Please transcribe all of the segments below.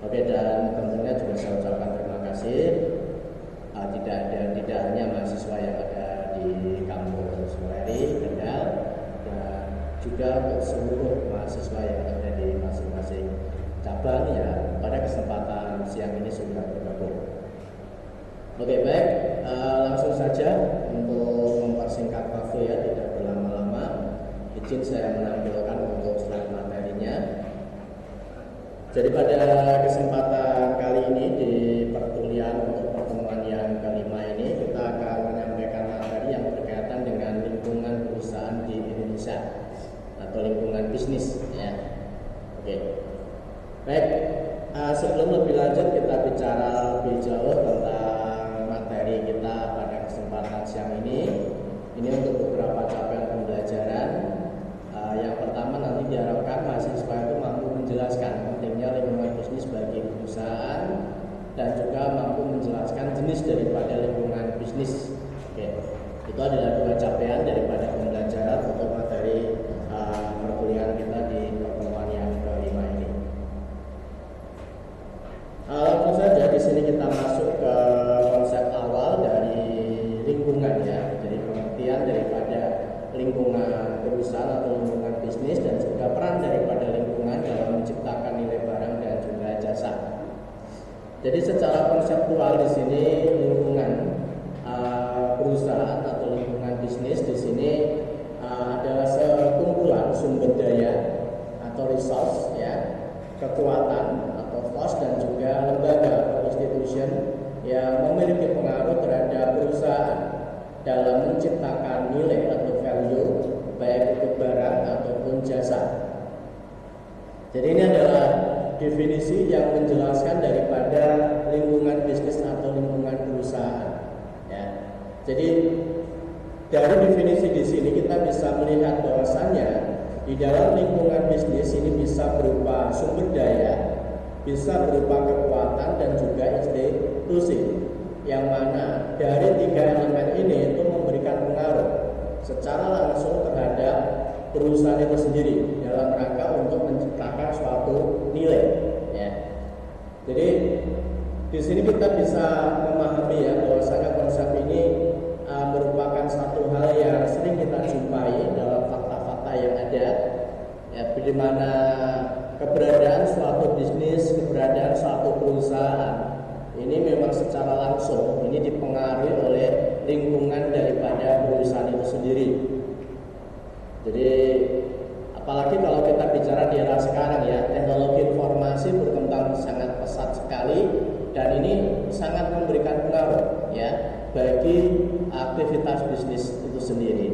Oke, dan tentunya juga saya ucapkan terima kasih tidak hanya mahasiswa yang ada di kampus Weleri Kendal, dan juga untuk seluruh mahasiswa yang ada di masing-masing cabang yang pada kesempatan siang ini sudah bergabung. Oke, baik, langsung saja untuk mempersingkat waktu ya, tidak berlama-lama, izin saya menampilkan untuk slide materinya. Jadi pada kesempatan kali ini di perkuliahan untuk pertemuan yang kelima ini, kita akan menyampaikan materi yang berkaitan dengan lingkungan perusahaan di Indonesia atau lingkungan bisnis ya. Oke. Baik, sebelum lebih lanjut kita bicara lebih jauh tentang materi kita pada kesempatan siang ini untuk beberapa capaian pembelajaran. Yang pertama, nanti diharapkan mahasiswa itu mampu menjelaskan pentingnya lingkungan bisnis bagi perusahaan dan juga mampu menjelaskan jenis daripada lingkungan bisnis. Oke, itu adalah dua capaian daripada pembelajaran untuk materi perkuliahan kita di pertemuan yang kelima ini. Langsung saja di sini kita masuk ke konsep awal dari lingkungan ya. Jadi pengertian daripada lingkungan perusahaan atau lingkungan bisnis dan juga peran daripada lingkungan dalam menciptakan nilai barang dan juga jasa. Jadi secara konseptual di sini lingkungan perusahaan atau lingkungan bisnis di sini adalah sekumpulan sumber daya atau resource ya, kekuatan atau force dan juga lembaga atau institution yang memiliki pengaruh terhadap perusahaan dalam menciptakan nilai atau value baik itu barang ataupun jasa. Jadi ini adalah definisi yang menjelaskan daripada lingkungan bisnis atau lingkungan perusahaan. Ya. Jadi dari definisi di sini kita bisa melihat bahwasannya di dalam lingkungan bisnis ini bisa berupa sumber daya, bisa berupa kekuatan dan juga institusi. Yang mana dari tiga elemen ini itu memberikan pengaruh secara langsung terhadap perusahaan itu sendiri dalam rangka untuk menciptakan suatu nilai. Ya. Jadi di sini kita bisa memahami ya bahwasanya konsep ini merupakan satu hal yang sering kita jumpai dalam fakta-fakta yang ada. Ya, di mana keberadaan suatu bisnis, keberadaan suatu perusahaan ini memang secara langsung ini dipengaruhi oleh lingkungan daripada perusahaan itu sendiri. Jadi apalagi kalau kita bicara di era sekarang ya, teknologi informasi berkembang sangat pesat sekali dan ini sangat memberikan pengaruh ya bagi aktivitas bisnis itu sendiri.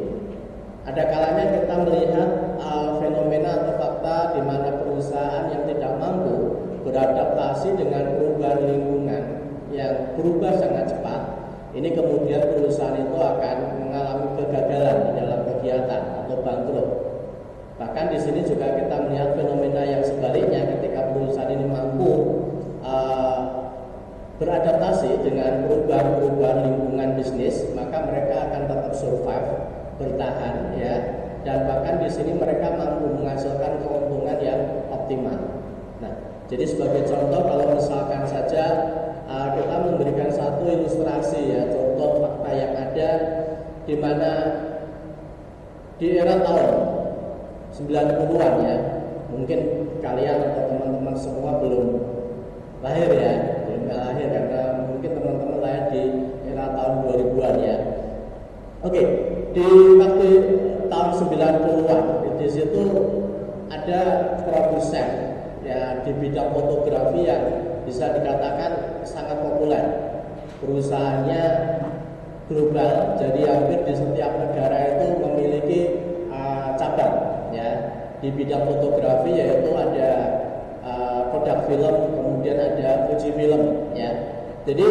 Ada kalanya kita melihat fenomena atau fakta di mana perusahaan yang tidak mampu beradaptasi dengan perubahan lingkungan yang berubah sangat cepat, ini kemudian perusahaan itu akan mengalami kegagalan di dalam kegiatan atau bangkrut. Bahkan di sini juga kita melihat fenomena yang sebaliknya, ketika perusahaan ini mampu beradaptasi dengan perubahan lingkungan bisnis, maka mereka akan tetap survive, bertahan ya, dan bahkan di sini mereka mampu menghasilkan keuntungan yang optimal. Nah, jadi sebagai contoh kalau misalkan saja kita memberikan satu ilustrasi ya, contoh fakta yang ada di mana di era tahun 90-an ya, mungkin kalian atau teman-teman semua belum lahir ya, belum lahir karena mungkin teman-teman lahir di era tahun 2000-an ya. Oke, di waktu tahun 90-an di situ ada produsen ya di bidang fotografi yang bisa dikatakan sangat populer. Perusahaannya global, jadi hampir di setiap negara itu memiliki cabang ya di bidang fotografi, yaitu ada Kodak Film, kemudian ada Fuji Film ya. Jadi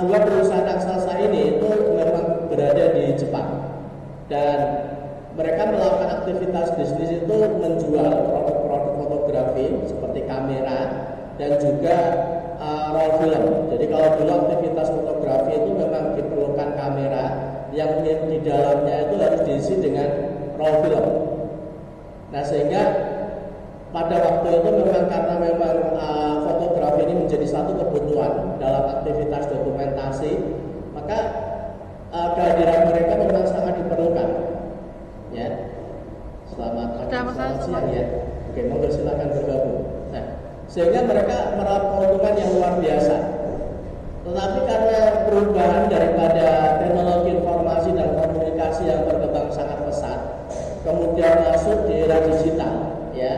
dua perusahaan raksasa ini itu memang berada di Jepang dan mereka melakukan aktivitas bisnis itu menjual produk-produk fotografi seperti kamera dan juga roll film. Jadi kalau dulu aktivitas fotografi itu memang diperlukan kamera yang di dalamnya itu harus diisi dengan roll film. Nah, sehingga pada waktu itu memang karena memang fotografi ini menjadi satu kebutuhan dalam aktivitas dokumentasi, maka kehadiran mereka memang sangat diperlukan. Ya, selamat pagi, selamat siang ya. Oke, monggo silakan bergabung. Nah, sehingga mereka meraup keuntungan yang luar biasa. Tetapi karena perubahan daripada teknologi informasi dan komunikasi yang berkembang sangat pesat, kemudian masuk di era digital, ya,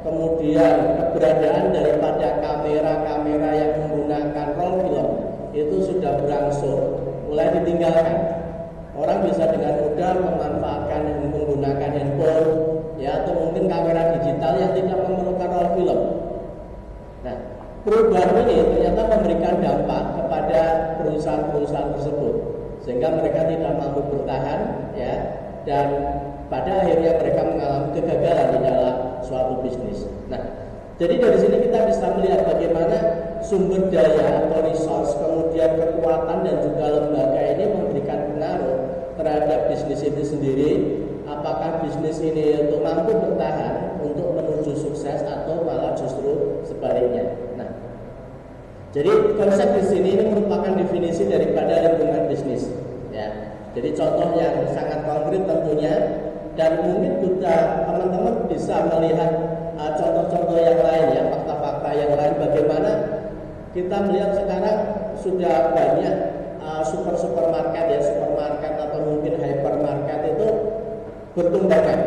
kemudian keberadaan daripada kamera-kamera yang menggunakan roll film itu sudah berangsur mulai ditinggalkan. Orang bisa dengan mudah memanfaatkan menggunakan handphone, ya, atau mungkin kamera digital yang tidak memerlukan roll film. Nah, perubahan ini ternyata memberikan dampak kepada perusahaan-perusahaan tersebut, sehingga mereka tidak mampu bertahan, ya, dan pada akhirnya mereka mengalami kegagalan di dalam suatu bisnis. Nah, jadi dari sini kita bisa melihat bagaimana sumber daya atau resource, kemudian kekuatan dan juga lembaga ini memberikan pengaruh terhadap bisnis itu sendiri. Apakah bisnis ini untuk mampu bertahan untuk menuju sukses atau malah justru sebaliknya. Nah, jadi konsep di sini ini merupakan definisi daripada lingkungan bisnis. Ya, jadi contoh yang sangat konkret tentunya, dan mungkin juga teman-teman bisa melihat contoh-contoh yang lain, ya, fakta-fakta yang lain bagaimana kita melihat sekarang sudah banyak supermarket, ya, supermarket atau mungkin hypermarket itu bertumbangan,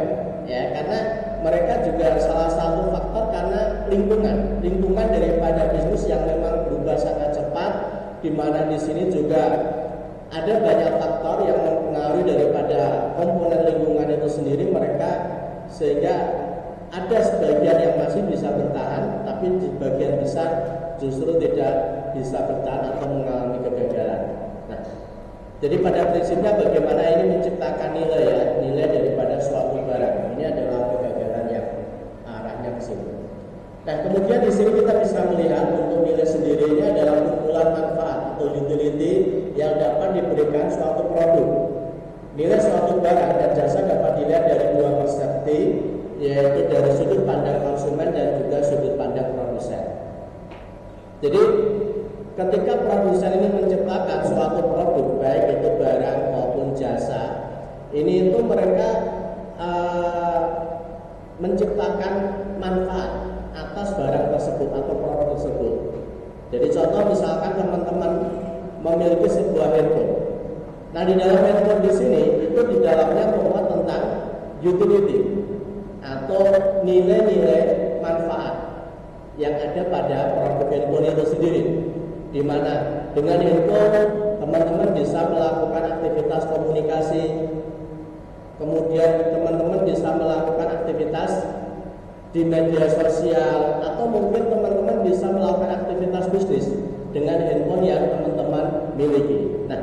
ya, karena mereka juga salah satu faktor karena lingkungan daripada bisnis yang memang berubah sangat cepat, di mana di sini juga ada banyak faktor yang mempengaruhi daripada komponen lingkungan itu sendiri mereka, sehingga ada sebagian yang masih bisa bertahan, tapi di bagian besar justru tidak bisa bertahan atau mengalami kegagalan. Nah, jadi pada prinsipnya bagaimana ini menciptakan nilai, ya, nilai daripada suatu barang. Ini adalah kegagalan yang arahnya ke sini. Nah, kemudian di sini kita bisa melihat untuk nilai sendiri ini adalah kumpulan manfaat atau utility yang dapat diberikan suatu produk. Nilai suatu barang dan jasa dapat dilihat dari dua perspektif, yaitu dari sudut pandang konsumen dan juga sudut pandang produsen. Jadi ketika produsen ini menciptakan suatu produk, baik itu barang maupun jasa, ini itu mereka menciptakan manfaat atas barang tersebut atau produk tersebut. Jadi contoh misalkan teman-teman memiliki sebuah handphone. Nah, di dalam handphone di sini itu di dalamnya memuat tentang utility atau nilai-nilai manfaat yang ada pada produk handphone itu sendiri, di mana dengan handphone teman-teman bisa melakukan aktivitas komunikasi, kemudian teman-teman bisa melakukan aktivitas di media sosial, atau mungkin teman-teman bisa melakukan aktivitas bisnis dengan handphone yang teman-teman miliki. Nah,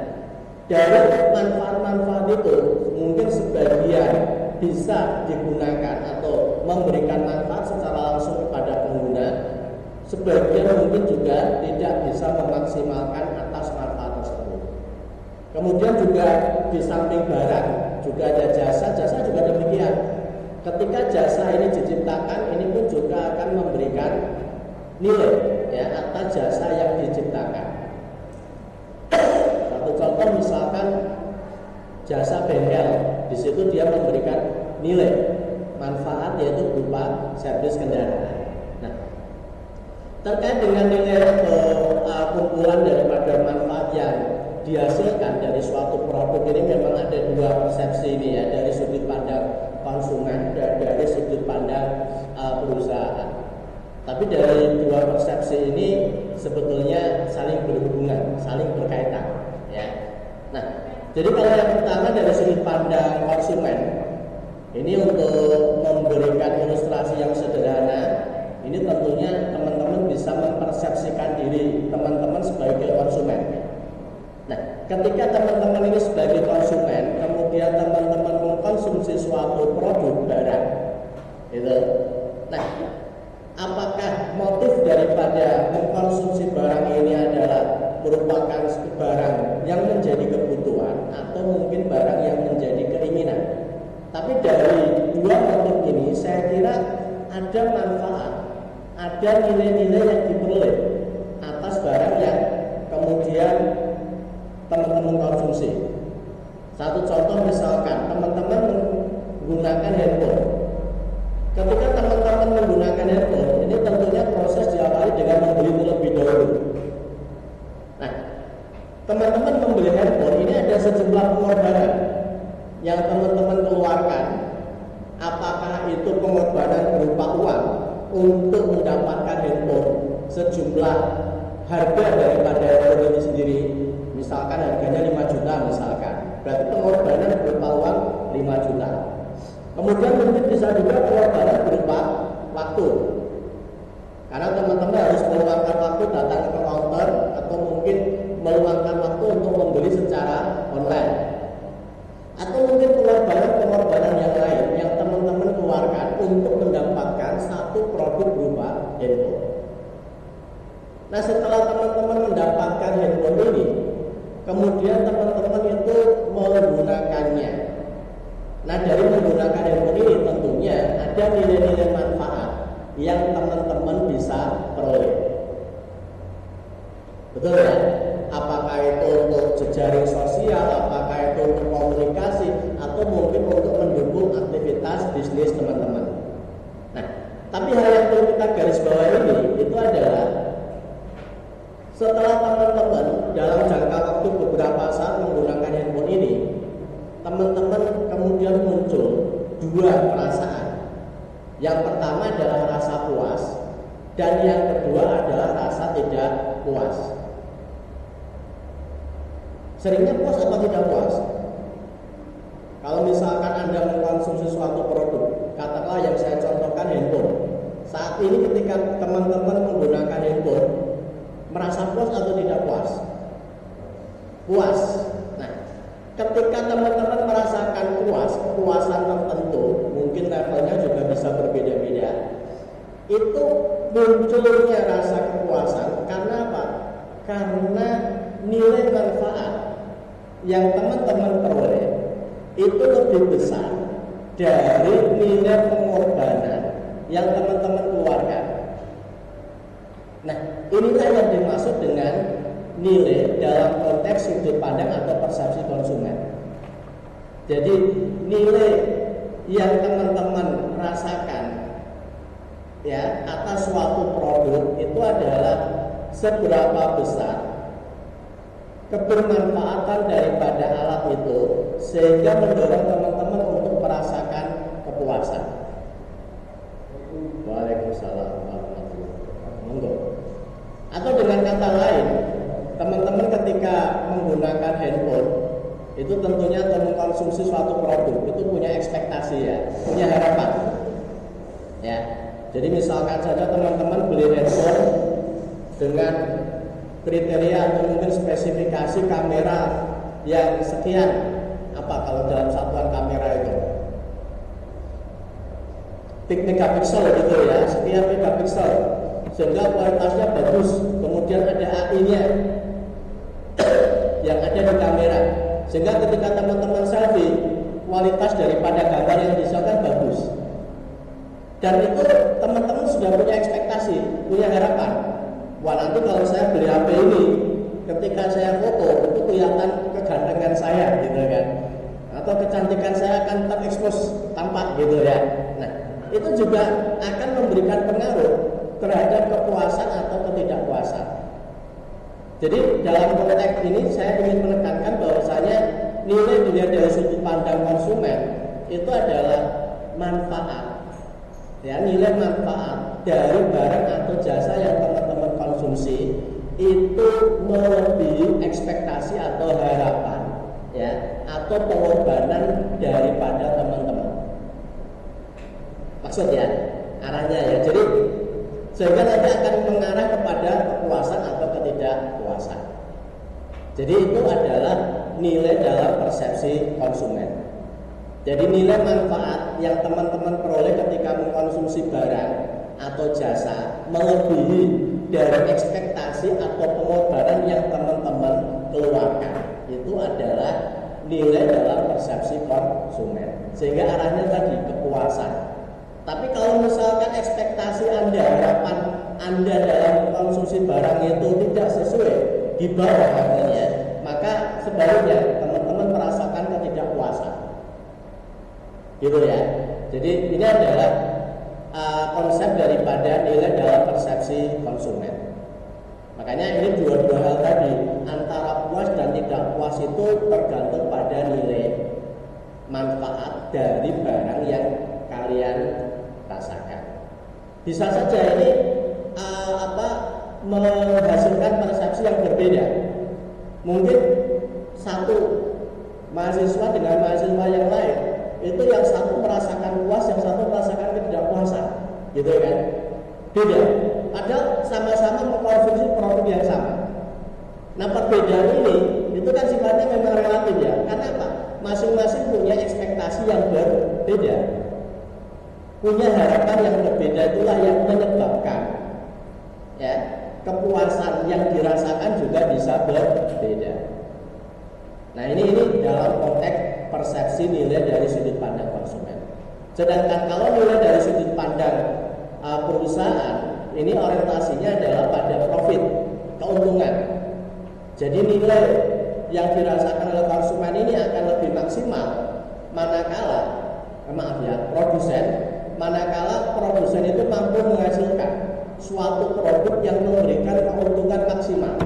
dari manfaat-manfaat itu mungkin sebagian bisa digunakan atau memberikan manfaat secara langsung kepada pengguna, sebagian mungkin juga tidak bisa memaksimalkan atas manfaat tersebut. Kemudian juga di samping barang juga ada jasa juga demikian. Ketika jasa ini diciptakan, ini pun juga akan memberikan nilai, ya, atas jasa yang diciptakan. Satu contoh misalkan jasa bengkel, di situ dia memberikan nilai manfaat yaitu berupa servis kendaraan. Nah, terkait dengan nilai atau kumpulan daripada manfaat yang dihasilkan dari suatu produk ini memang ada dua persepsi ini, ya, dari sudut pandang konsumen dan dari sudut pandang perusahaan. Tapi dari dua persepsi ini sebetulnya saling berhubungan, saling berkaitan, ya. Nah, jadi kalau yang pertama dari sudut pandang konsumen, ini untuk memberikan ilustrasi yang sederhana, ini tentunya teman-teman bisa mempersepsikan diri teman-teman sebagai konsumen. Nah, ketika teman-teman ini sebagai konsumen, kemudian teman-teman mengkonsumsi suatu produk barang, gitu. Nah, apakah motif daripada mengkonsumsi barang ini adalah merupakan barang yang menjadi kebutuhan atau mungkin barang yang menjadi keinginan? Tapi dari dua motif ini, saya kira ada manfaat, ada nilai-nilai yang diperoleh atas barang yang kemudian teman-teman konsumsi. Satu contoh misalkan teman-teman menggunakan handphone. Ketika teman-teman menggunakan handphone, ini tentunya proses diawali dengan membeli terlebih dahulu. Nah, teman-teman membeli handphone ini ada sejumlah pengorbanan yang teman-teman keluarkan. Apakah itu pengorbanan berupa uang untuk mendapatkan handphone sejumlah harga daripada handphone ini sendiri, misalkan harganya 5 juta misalkan, berarti pengorbanan berupa uang 5 juta. Kemudian mungkin bisa juga pengorbanan berupa waktu, karena teman-teman harus meluangkan waktu datang ke counter atau mungkin meluangkan waktu untuk membeli secara online. Atau mungkin pengorbanan yang lain yang teman-teman keluarkan untuk mendapatkan satu produk berupa handphone. Nah, setelah teman-teman mendapatkan handphone ini, kemudian teman-teman itu menggunakannya. Nah, dari menggunakan handphone ini tentunya ada nilai-nilai manfaat yang teman-teman bisa peroleh. Betul ya? Apakah itu untuk jejaring sosial, apakah itu untuk komunikasi, atau mungkin untuk mendukung aktivitas bisnis teman-teman. Nah, tapi hal yang perlu kita garis bawahi ini itu adalah setelah teman-teman dalam jangka waktu beberapa saat menggunakan handphone ini, teman-teman kemudian muncul dua perasaan. Yang pertama adalah rasa puas, dan yang kedua adalah rasa tidak puas. Seringnya puas atau tidak puas? Kalau misalkan Anda mengkonsumsi suatu produk, katakanlah yang saya contohkan handphone. Saat ini ketika teman-teman menggunakan handphone, merasa puas atau tidak puas? Puas. Nah, ketika teman-teman merasakan puas, kepuasan tertentu, mungkin levelnya juga bisa berbeda-beda. Itu munculnya rasa kepuasan karena apa? Karena nilai manfaat yang teman-teman peroleh itu lebih besar dari nilai pengorbanan yang teman-teman keluarkan. Nah, inilah yang dimaksud dengan nilai dalam konteks sudut pandang atau persepsi konsumen. Jadi nilai yang teman-teman rasakan ya atas suatu produk itu adalah seberapa besar kebermanfaatan daripada alat itu sehingga mendorong teman-teman untuk merasakan kepuasan. Waalaikumsalam warahmatullahi wabarakatuh. Atau dengan kata lain, teman-teman ketika menggunakan handphone itu tentunya untuk mengkonsumsi suatu produk itu punya ekspektasi ya, punya harapan. Ya. Jadi misalkan saja teman-teman beli handphone dengan kriteria atau mungkin spesifikasi kamera yang sekian, apa kalau dalam satuan kamera itu megapiksel gitu ya, sekian megapiksel sehingga kualitasnya bagus, kemudian ada AI-nya yang ada di kamera sehingga ketika teman-teman selfie kualitas daripada gambar yang dihasilkan bagus, dan itu teman-teman sudah punya ekspektasi, punya harapan. Wah, nanti kalau saya beli HP ini, ketika saya foto itu kelihatan kegantengan saya gitu kan, atau kecantikan saya akan terekspos tampak gitu ya. Nah, itu juga akan memberikan pengaruh terhadap kepuasan atau ketidakpuasan. Jadi dalam konteks ini saya ingin menekankan bahwasanya nilai dilihat dari sudut pandang konsumen itu adalah manfaat. Ya, nilai manfaat dari barang atau jasa yang teman-teman konsumsi itu melebihi ekspektasi atau harapan ya atau pengorbanan daripada teman-teman. Maksud ya, arahnya ya. Jadi sehingga nanti akan mengarah kepada kepuasan atau ketidakpuasan. Jadi itu adalah nilai dalam persepsi konsumen. Jadi nilai manfaat yang teman-teman peroleh ketika mengkonsumsi barang atau jasa melebihi dari ekspektasi atau pengorbanan yang teman-teman keluarkan. Itu adalah nilai dalam persepsi konsumen. Sehingga arahnya tadi kepuasan. Tapi kalau misalkan ekspektasi Anda, harapan Anda dalam konsumsi barang itu tidak sesuai, di bawah harganya, maka sebaliknya teman-teman merasakan ketidakpuasan. Gitu ya. Jadi ini adalah konsep daripada nilai dalam persepsi konsumen. Makanya ini dua-dua hal tadi, antara puas dan tidak puas itu tergantung pada nilai manfaat dari barang yang kalian rasakan. Bisa saja ini menghasilkan persepsi yang berbeda. Mungkin satu mahasiswa dengan mahasiswa yang lain, itu yang satu merasakan puas, yang satu merasakan ketidakpuasan, gitu kan? Beda. Padahal sama-sama mengkonsumsi produk yang sama. Nah, perbedaan ini itu kan sifatnya memang relatif ya. Karena apa? Masing-masing punya ekspektasi yang berbeda, punya harapan yang berbeda. Itulah yang menyebabkan ya kepuasan yang dirasakan juga bisa berbeda. Nah, ini dalam konteks persepsi nilai dari sudut pandang konsumen. Sedangkan kalau nilai dari sudut pandang perusahaan, ini orientasinya adalah pada profit, keuntungan. Jadi nilai yang dirasakan oleh konsumen ini akan lebih maksimal manakala produsen itu mampu menghasilkan suatu produk yang memberikan keuntungan maksimal.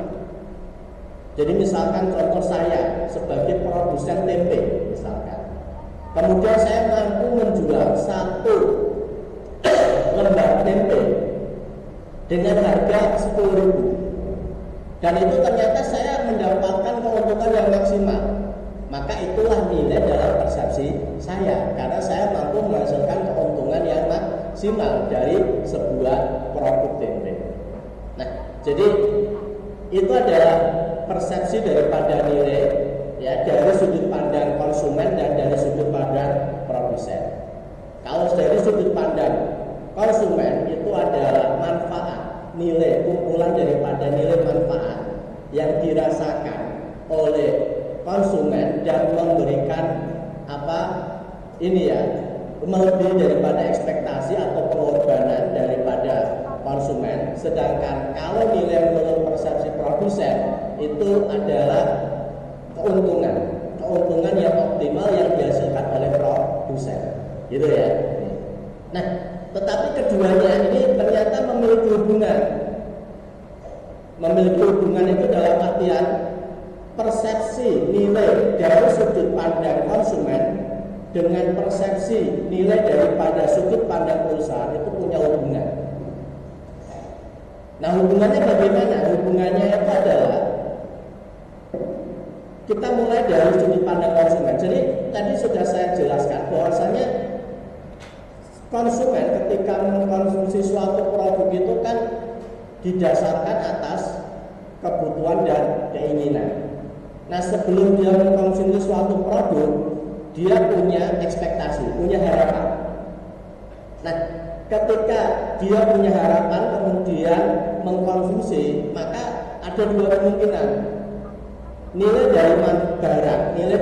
Jadi misalkan contoh saya sebagai produsen tempe misalkan, kemudian saya mampu menjual satu lembar tempe dengan harga 10.000, dan itu ternyata saya mendapatkan keuntungan yang maksimal, maka itulah nilai dalam persepsi saya, karena saya mampu menghasilkan keuntungan yang maksimal dari sebuah produk tempe. Nah, jadi itu adalah persepsi daripada nilai ya dari sudut pandang konsumen dan dari sudut pandang produsen. Kalau dari sudut pandang konsumen itu adalah manfaat, nilai, kumpulan daripada nilai manfaat yang dirasakan oleh konsumen dan memberikan melebihi daripada ekspektasi atau pengorbanan daripada konsumen. Sedangkan kalau nilai menurut persepsi produsen itu adalah keuntungan yang optimal yang dihasilkan oleh produsen, gitu ya. Nah, tetapi keduanya ini ternyata memiliki hubungan itu dalam artian persepsi nilai dari sudut pandang konsumen dengan persepsi nilai daripada sudut pandang perusahaan itu punya hubungan. Nah, hubungannya bagaimana? Hubungannya itu adalah kita mulai dari sudut pandang konsumen. Jadi tadi sudah saya jelaskan bahwasanya konsumen ketika mengkonsumsi suatu produk itu kan didasarkan atas kebutuhan dan keinginan. Nah, sebelum dia mengkonsumsi suatu produk, dia punya ekspektasi, punya harapan. Nah, ketika dia punya harapan kemudian mengkonsumsi, maka ada dua kemungkinan. Nilai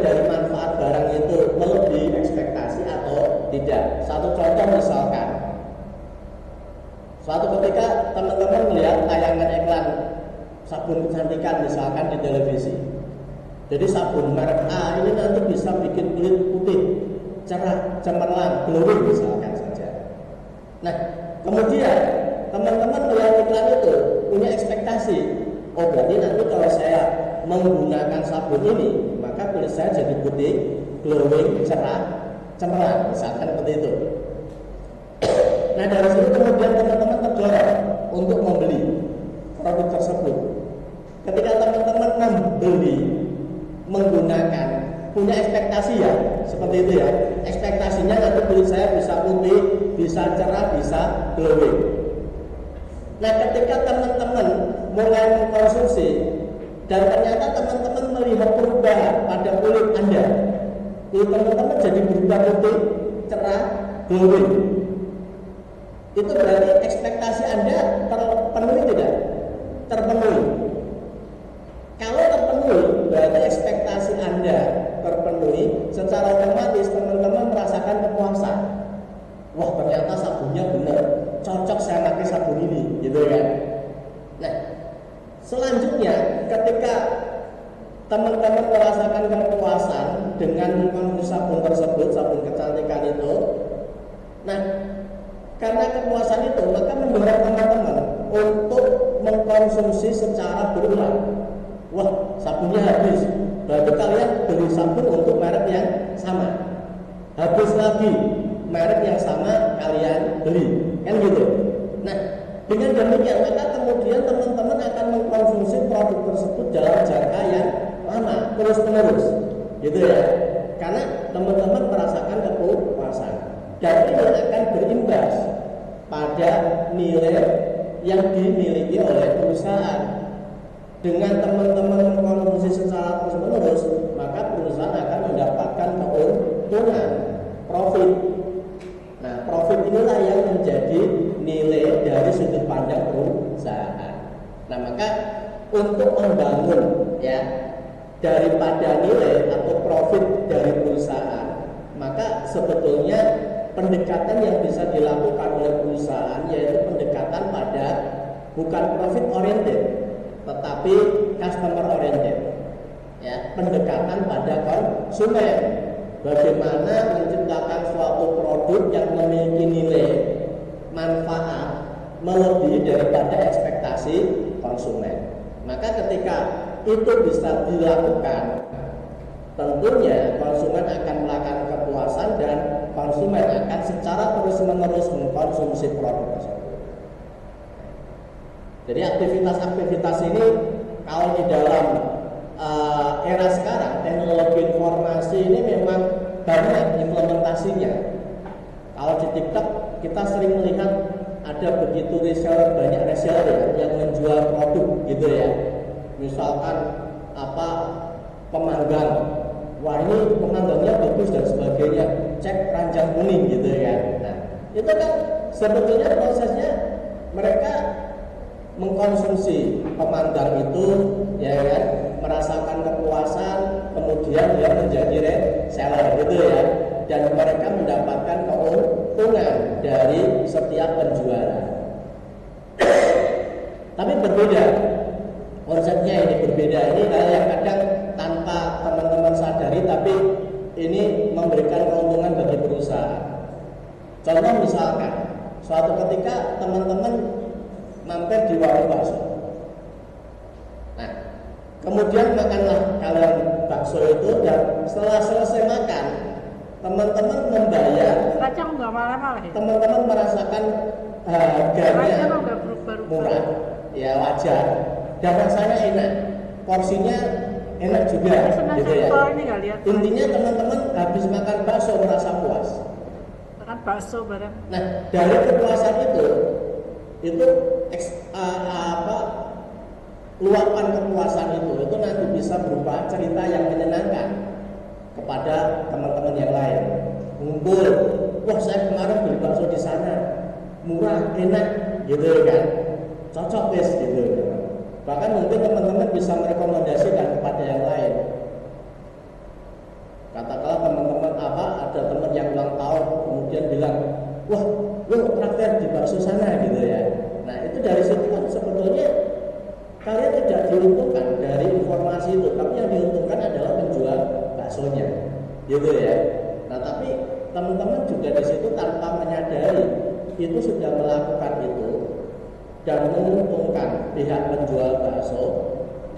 dari manfaat barang itu melebihi ekspektasi atau tidak. Satu contoh misalkan, suatu ketika teman-teman melihat tayangan iklan sabun kecantikan misalkan di televisi. Jadi sabun merek A ini nanti bisa bikin kulit putih, cerah, cemerlang, glowing misalkan saja. Nah, kemudian teman-teman melihat iklan itu punya ekspektasi, oh berarti nanti kalau saya menggunakan sabun ini, maka kulit saya jadi putih, glowing, cerah, cemerlang, misalkan seperti itu. Nah, dari situ kemudian teman-teman terdorong untuk membeli produk tersebut. Ketika teman-teman membeli, menggunakan, punya ekspektasi ya, seperti itu ya. Ekspektasinya nanti kulit saya bisa putih, bisa cerah, bisa glowing. Nah, ketika teman-teman mulai mengkonsumsi dan ternyata teman-teman melihat perubahan pada kulit Anda, kulit teman-teman jadi berubah putih, cerah, glowing. Itu berarti ekspektasi Anda terpenuhi tidak? Terpenuhi. Kalau terpenuhi, berarti ekspektasi Anda terpenuhi, secara otomatis teman-teman merasakan kepuasan. Wah, ternyata sabunnya benar, teman-teman merasakan kepuasan dengan mengkonsumsi sabun tersebut, sabun kecantikan itu, nah karena kepuasan itu maka mendorong teman-teman untuk mengkonsumsi secara berulang. Wah, sabunnya habis, berarti kalian beli sabun untuk merek yang sama. Habis lagi, merek yang sama kalian beli, kan gitu. Nah, dengan demikian maka kemudian teman-teman akan mengkonsumsi produk tersebut dalam jangka yang lama, terus-menerus, gitu ya. Karena teman-teman merasakan kepuasan, dan ini akan berimbas pada nilai yang dimiliki oleh perusahaan. Dengan teman-teman mengkonsumsi secara terus-menerus, maka perusahaan akan mendapatkan keuntungan, profit. Nah, profit inilah yang menjadi nilai dari sudut pandang perusahaan. Nah, maka untuk membangun ya daripada nilai atau profit dari perusahaan, maka sebetulnya pendekatan yang bisa dilakukan oleh perusahaan yaitu pendekatan pada bukan profit oriented tetapi customer oriented, ya, pendekatan pada konsumen. Bagaimana menciptakan suatu produk yang memiliki nilai manfaat melebihi daripada ekspektasi konsumen. Maka ketika itu bisa dilakukan, tentunya konsumen akan melakukan kepuasan dan konsumen akan secara terus-menerus mengkonsumsi produk tersebut. Jadi aktivitas-aktivitas ini kalau di dalam era sekarang teknologi informasi ini memang banyak implementasinya. Kalau di TikTok kita sering melihat ada begitu reseller, banyak reseller yang menjual produk gitu ya. Misalkan pemanggang, wah ini pemanggangnya bagus dan sebagainya, cek ranjang kuning gitu ya. Nah, itu kan sebetulnya prosesnya mereka mengkonsumsi pemandang itu, ya kan, merasakan kepuasan, kemudian dia menjadi reseller gitu ya, dan mereka mendapatkan keuntungan dari setiap penjualan. Tapi berbeda konsepnya, ini berbeda. Ini hal yang kadang tanpa teman-teman sadari, tapi ini memberikan keuntungan bagi perusahaan. Contoh misalkan, suatu ketika teman-teman mampir di warung bakso. Nah, kemudian makanlah kalian bakso itu, dan setelah selesai makan, teman-teman membayar. Kacang nggak malah-malah. Teman-teman merasakan harganya murah, ya wajar, dan rasanya enak, porsinya enak juga, gitu ya. Intinya teman-teman habis makan bakso merasa puas. Makan bakso bareng. Nah, dari kepuasan itu luapan kepuasan itu nanti bisa berupa cerita yang menyenangkan kepada teman-teman yang lain. Ngumpul, wah saya kemarin beli bakso di sana, murah, enak, gitu kan, cocok guys, gitu. Bahkan mungkin teman-teman bisa merekomendasikan kepada yang lain. Katakanlah teman-teman ada teman yang ulang tahun, kemudian bilang, wah, lu traktir di bakso sana gitu ya. Nah itu dari situ kan sebetulnya kalian tidak diuntungkan dari informasi itu, tapi yang diuntungkan adalah penjual baksonya, gitu ya. Nah tapi teman-teman juga di situ tanpa menyadari itu sudah melakukan itu dan menguntungkan pihak penjual bakso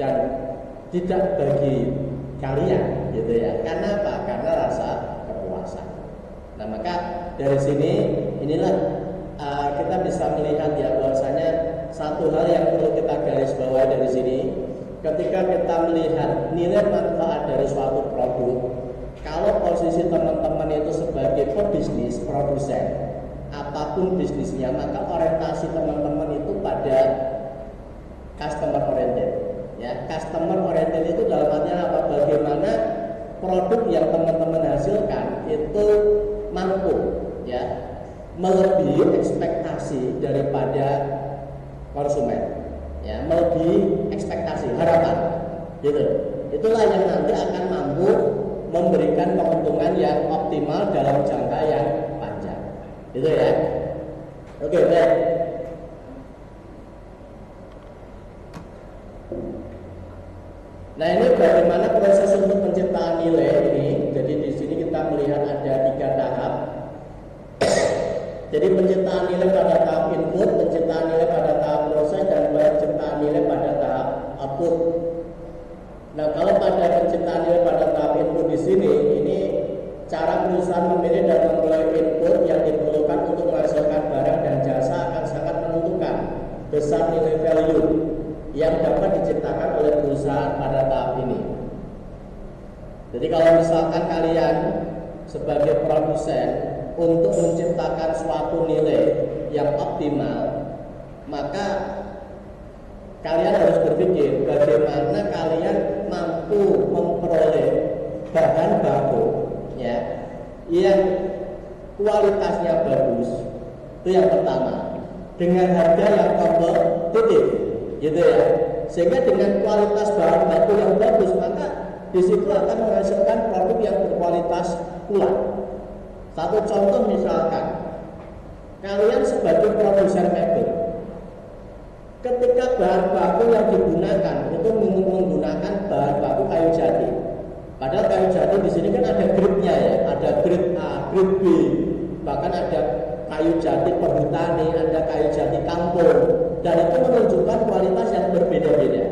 dan tidak bagi kalian, gitu ya. Karena apa? Karena rasa kepuasan. Nah maka dari sini inilah kita bisa melihat ya bahwasanya satu hal yang perlu kita garis bawahi dari sini, ketika kita melihat nilai manfaat dari suatu produk, kalau posisi teman-teman itu sebagai pebisnis, produsen, apapun bisnisnya, maka orientasi teman-teman itu pada customer oriented. Ya, customer oriented itu dalam artian apa? Bagaimana produk yang teman-teman hasilkan itu mampu ya melebihi ekspektasi daripada konsumen, ya melebihi ekspektasi harapan, gitu. Itulah yang nanti akan mampu memberikan keuntungan yang optimal dalam jangka yang panjang, gitu ya. Oke, baik. Nah ini bagaimana proses untuk penciptaan nilai ini, jadi di sini kita melihat ada 3 tahap. Jadi penciptaan nilai pada tahap input, penciptaan nilai pada tahap proses, dan penciptaan nilai pada tahap output. Nah, kalau pada penciptaan nilai pada tahap input di sini, ini cara perusahaan memilih dan memulai input yang diperlukan untuk menghasilkan barang dan jasa akan sangat menentukan besar nilai value yang dapat diciptakan oleh perusahaan pada tahap ini. Jadi kalau misalkan kalian sebagai produsen untuk menciptakan suatu nilai yang optimal, maka kalian harus berpikir bagaimana kalian mampu memperoleh bahan baku ya yang kualitasnya bagus. Itu yang pertama, dengan harga yang kompetitif gitu ya, sehingga dengan kualitas bahan baku yang bagus, maka di situ akan menghasilkan produk yang berkualitas pula. Satu contoh misalkan, kalian sebagai produsen mebel, ketika bahan baku yang digunakan itu menggunakan bahan baku kayu jati. Padahal kayu jati di sini kan ada grade-nya ya, ada grade A, grade B, bahkan ada kayu jati perhutani, ada kayu jati kampung, dan itu menunjukkan kualitas yang berbeda-beda.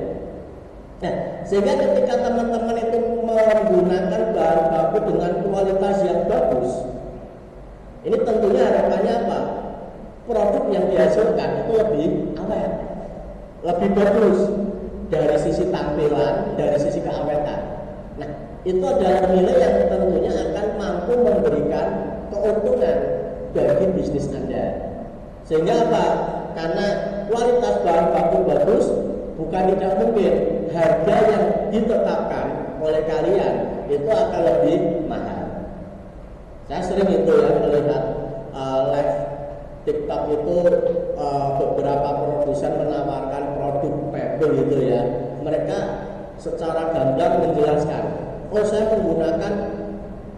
Nah, sehingga ketika teman-teman itu menggunakan bahan baku dengan kualitas yang bagus, ini tentunya harapannya apa? Produk yang dihasilkan itu lebih awet, lebih bagus dari sisi tampilan, dari sisi keawetan. Nah, itu adalah nilai yang tentunya akan mampu memberikan keuntungan bagi bisnis Anda. Sehingga apa? Karena kualitas bahan baku bagus, bukan tidak mungkin harga yang ditetapkan oleh kalian itu akan lebih mahal. Saya sering itu ya melihat live TikTok itu beberapa produsen menawarkan produk mebel gitu ya. Mereka secara gamblang menjelaskan, oh saya menggunakan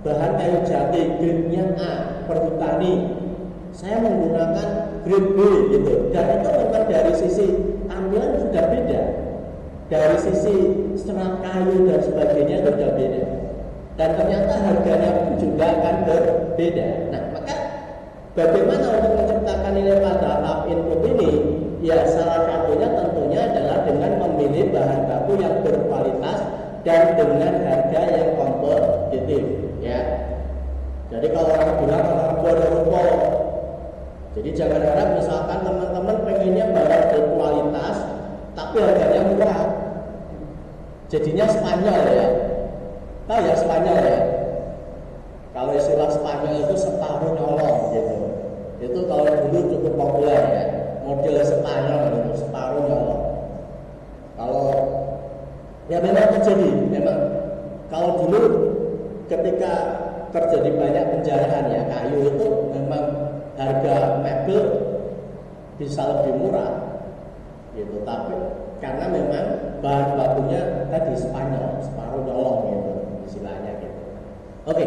bahan kayu jati grade-nya A, perhutani. Saya menggunakan grade B gitu. Dan itu memang dari sisi tampilan sudah beda. Dari sisi serat kayu dan sebagainya itu sudah beda. Dan ternyata harganya pun juga akan berbeda. Nah, maka bagaimana untuk menciptakan nilai pada tahap input ini? Ya, salah satunya tentunya adalah dengan memilih bahan baku yang berkualitas dan dengan harga yang kompetitif. Ya. Jadi kalau orang bilang orang bodoh rumput, jadi jangan harap misalkan teman-teman pengennya barang berkualitas tapi harganya murah. Jadinya Spanyol ya. Tahu ya Spanyol ya? Kalau istilah Spanyol itu separuh nyolong gitu. Itu kalau dulu cukup populer ya. Model Spanyol itu separuh nyolong. Kalau ya memang terjadi, memang kalau dulu ketika terjadi banyak penjarahan ya kayu itu memang harga mebel bisa lebih murah gitu, tapi karena memang bahan bakunya tadi Spanyol, separuh nyolong gitu istilahnya gitu. Oke.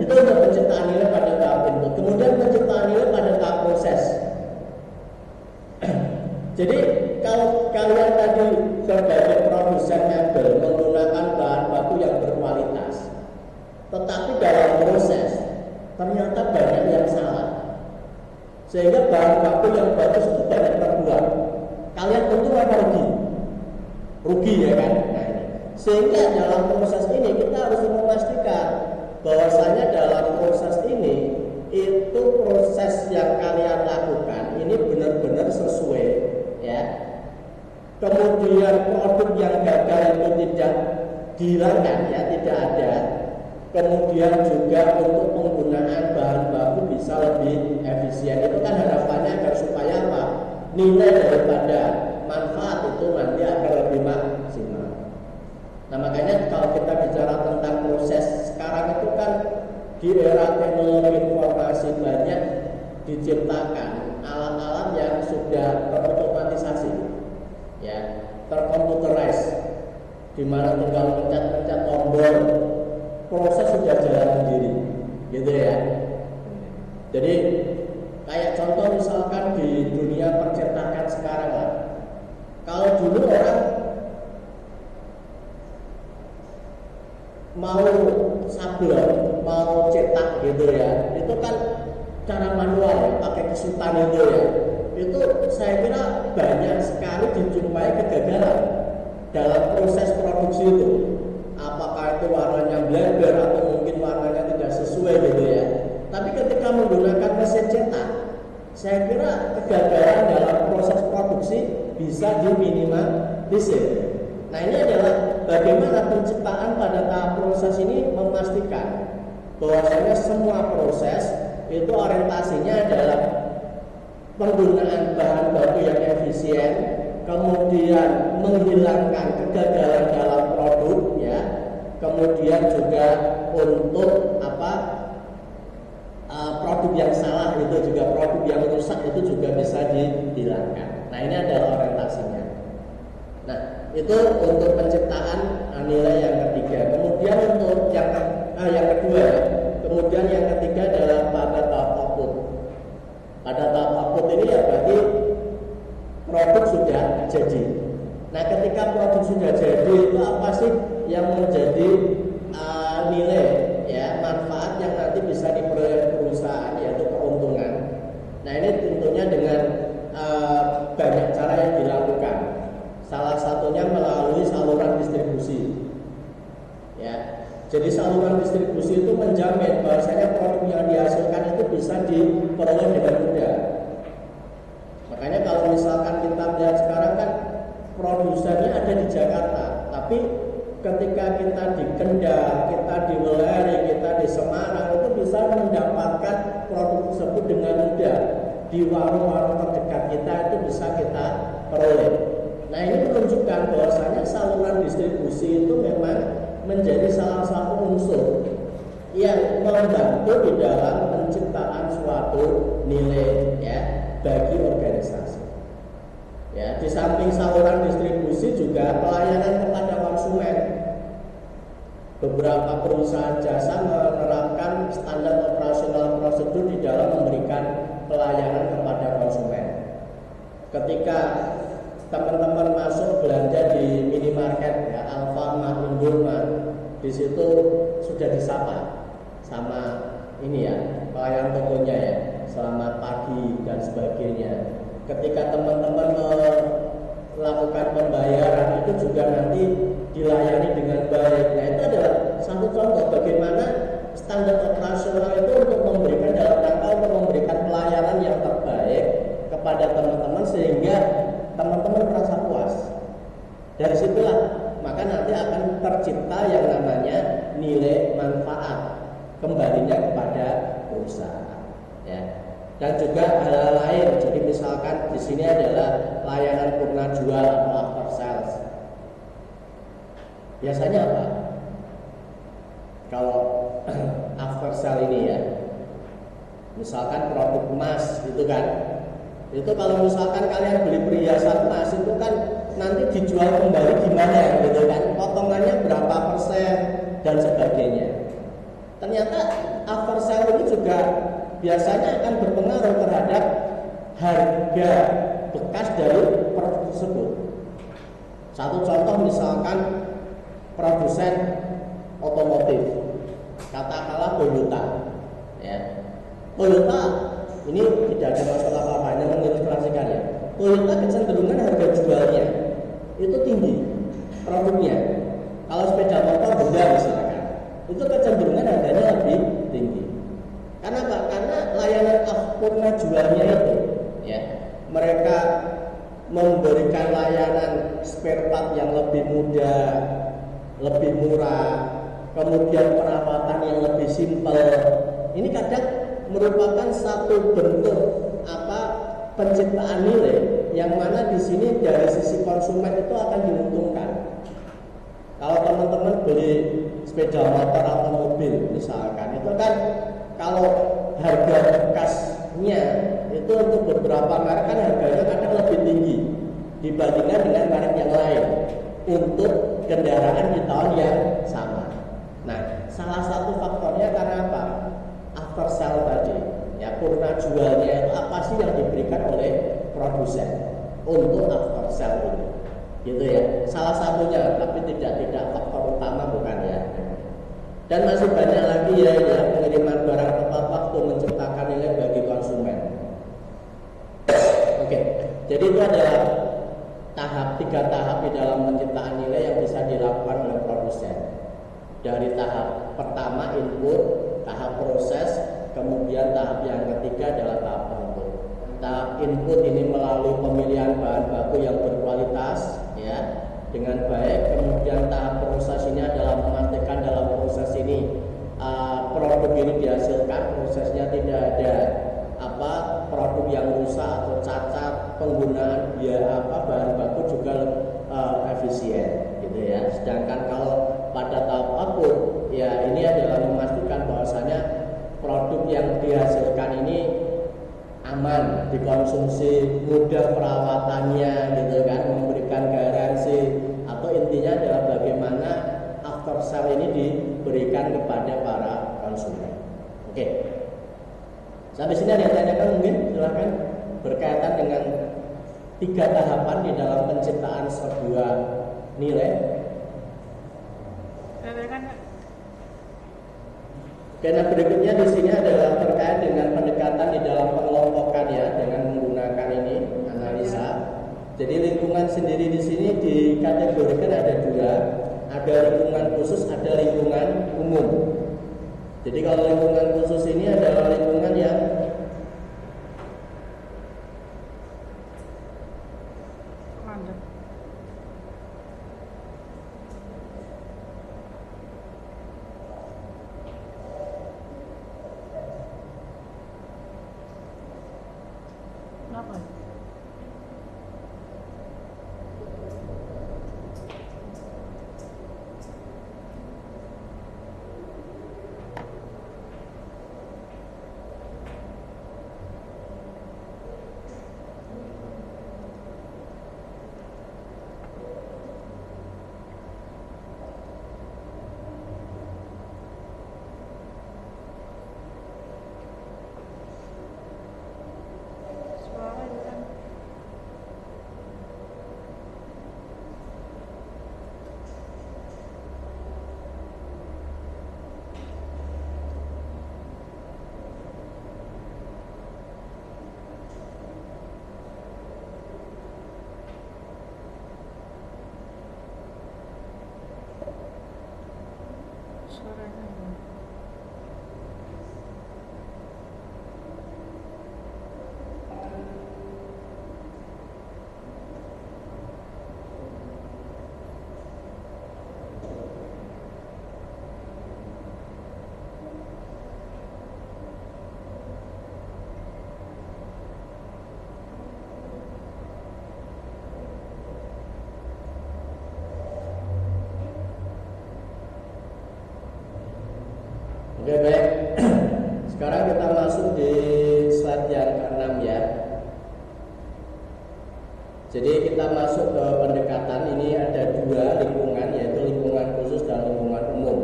Itu untuk penciptaan nilai pada tahap input. Kemudian penciptaan nilai pada tahap proses. Jadi kalau kalian tadi sebagai produsen mebel menggunakan bahan baku yang berkualitas, tetapi dalam proses ternyata banyak yang salah, sehingga bahan baku yang bagus itu banyak terbuang. Kalian untung apa rugi? Rugi ya kan? Nah, sehingga dalam proses ini kita harus memastikan bahwasanya dalam proses ini itu proses yang kalian lakukan ini benar-benar sesuai ya. Kemudian produk yang gagal itu tidak dihilangkan ya, tidak ada. Kemudian juga untuk penggunaan bahan baku bisa lebih efisien. Itu kan harapannya agar supaya apa? Nilai daripada manfaat itu nanti akan lebih maksimal. Nah makanya kalau kita bicara tentang proses sekarang itu kan di era teknologi informasi banyak diciptakan alat-alat yang sudah terotomatisasi, ya, terkomputerized, di mana tinggal pencet-pencet tombol, proses sudah jalan sendiri, gitu ya. Jadi kayak contoh misalkan di dunia percetakan sekarang lah, kalau dulu orang sablon mau cetak gitu ya, itu kan cara manual ya, pakai kesutan itu ya. Itu saya kira banyak sekali dijumpai kegagalan dalam proses produksi itu. Apakah itu warnanya bleber atau mungkin warnanya tidak sesuai gitu ya. Tapi ketika menggunakan mesin cetak, saya kira kegagalan dalam proses produksi bisa diminimalisir. Nah, ini adalah bagaimana penciptaan pada tahap proses ini memastikan bahwasanya semua proses itu orientasinya adalah penggunaan bahan baku yang efisien, kemudian menghilangkan kegagalan dalam produk ya, kemudian juga untuk produk yang salah itu juga, produk yang rusak itu juga bisa dihilangkan. Nah, ini adalah orientasinya. Nah, itu untuk penciptaan nilai yang ketiga. Kemudian untuk yang kedua ya. Kemudian yang ketiga adalah pada tahap output. Pada tahap output ini ya berarti produk sudah jadi. Nah, ketika produk sudah jadi itu apa sih yang menjadi nilai ya, manfaat yang nanti bisa diperoleh perusahaan, yaitu keuntungan. Nah, ini tentunya dengan banyak cara yang dilakukan. Salah satunya melalui saluran distribusi. Ya. Jadi saluran distribusi itu menjamin bahwasanya produk yang dihasilkan itu bisa diperoleh dengan mudah. Makanya kalau misalkan kita lihat sekarang kan produsennya ada di Jakarta, tapi ketika kita di Kendal, kita di Weleri, kita di Semarang itu bisa mendapatkan produk tersebut dengan mudah. Di warung-warung terdekat kita itu bisa kita peroleh. Nah, ini menunjukkan bahwasanya saluran distribusi itu memang menjadi salah satu unsur yang membantu di dalam penciptaan suatu nilai ya bagi organisasi. Ya, di samping saluran distribusi juga pelayanan kepada konsumen. Beberapa perusahaan jasa menerapkan standar operasional prosedur di dalam memberikan pelayanan kepada konsumen. Ketika teman-teman masuk belanja di minimarket ya, Alfamart, Indomaret, di situ sudah disapa sama ini ya, pelayan tokonya ya, selamat pagi dan sebagainya. Ketika teman-teman melakukan pembayaran itu juga nanti dilayani dengan baik. Nah, itu adalah satu contoh bagaimana standar operasional itu untuk memberikan dalam rangka untuk memberikan pelayanan yang terbaik kepada teman-teman sehingga teman-teman merasa puas. Dari situlah maka nanti akan tercipta yang namanya nilai manfaat kembalinya kepada perusahaan. Ya. Dan juga hal lain. Jadi misalkan di sini adalah layanan purna jual atau after sales. Biasanya apa? Kalau after sale ini ya, misalkan produk emas itu kan, itu kalau misalkan kalian beli perhiasan emas itu kan nanti dijual kembali gimana gitu kan, potongannya berapa persen dan sebagainya. Ternyata after sale ini juga biasanya akan berpengaruh terhadap harga bekas dari produk tersebut. Satu contoh misalkan produsen otomotif, katakanlah Toyota ya. Toyota ini tidak ada masalah apa-apa, hanya mengilustrasikan ya. Toyota kecenderungan harga jualnya itu tinggi produknya. Kalau sepeda motor Honda misalkan, itu kecenderungan harganya lebih tinggi. Karena apa? Karena layanan purna jualnya itu ya, mereka memberikan layanan spare part yang lebih mudah, lebih murah, kemudian perawatan yang lebih simpel. Ini kadang merupakan satu bentuk penciptaan nilai yang mana di sini dari sisi konsumen itu akan diuntungkan. Kalau teman-teman beli sepeda motor atau mobil misalkan, itu kan kalau harga bekasnya itu untuk beberapa merek kan harganya kadang lebih tinggi dibandingkan dengan merek yang lain untuk kendaraan di tahun yang sama. Nah, salah satu faktornya karena apa? After sale tadi, ya, purna jualnya itu apa sih yang diberikan oleh produsen untuk after sale ini, gitu ya. Salah satunya, tapi tidak faktor utama bukan ya. Dan masih banyak lagi ya pengiriman barang tepat waktu menciptakan nilai bagi konsumen. Oke, jadi itu adalah tiga tahap di dalam penciptaan nilai yang bisa dilakukan oleh produsen. Dari tahap pertama input, tahap proses, kemudian tahap yang ketiga adalah tahap output. Tahap input ini melalui pemilihan bahan baku yang berkualitas, ya, dengan baik. Kemudian tahap proses ini adalah memastikan dalam proses ini produk ini dihasilkan, prosesnya tidak ada produk yang rusak atau cacat, penggunaan bahan baku juga efisien, gitu ya. Sedangkan kalau pada tahap output, ya ini adalah memastikan bahwasanya produk yang dihasilkan ini aman dikonsumsi, mudah perawatannya, gitu kan, memberikan garansi, atau intinya adalah bagaimana after sale ini diberikan kepada para konsumen. Oke. Sampai sini ada yang tanyakan mungkin, silakan, berkaitan dengan tiga tahapan di dalam penciptaan sebuah nilai. Karena berikutnya di sini adalah terkait dengan pendekatan di dalam pengelompokan, ya, dengan menggunakan ini analisa. Jadi lingkungan sendiri di sini dikategorikan ada dua, ada lingkungan khusus, ada lingkungan umum. Jadi kalau lingkungan khusus ini adalah lingkungan yang Oke, baik. Sekarang kita masuk di slide yang ke-6, ya. Jadi kita masuk ke pendekatan. Ini ada dua lingkungan, yaitu lingkungan khusus dan lingkungan umum.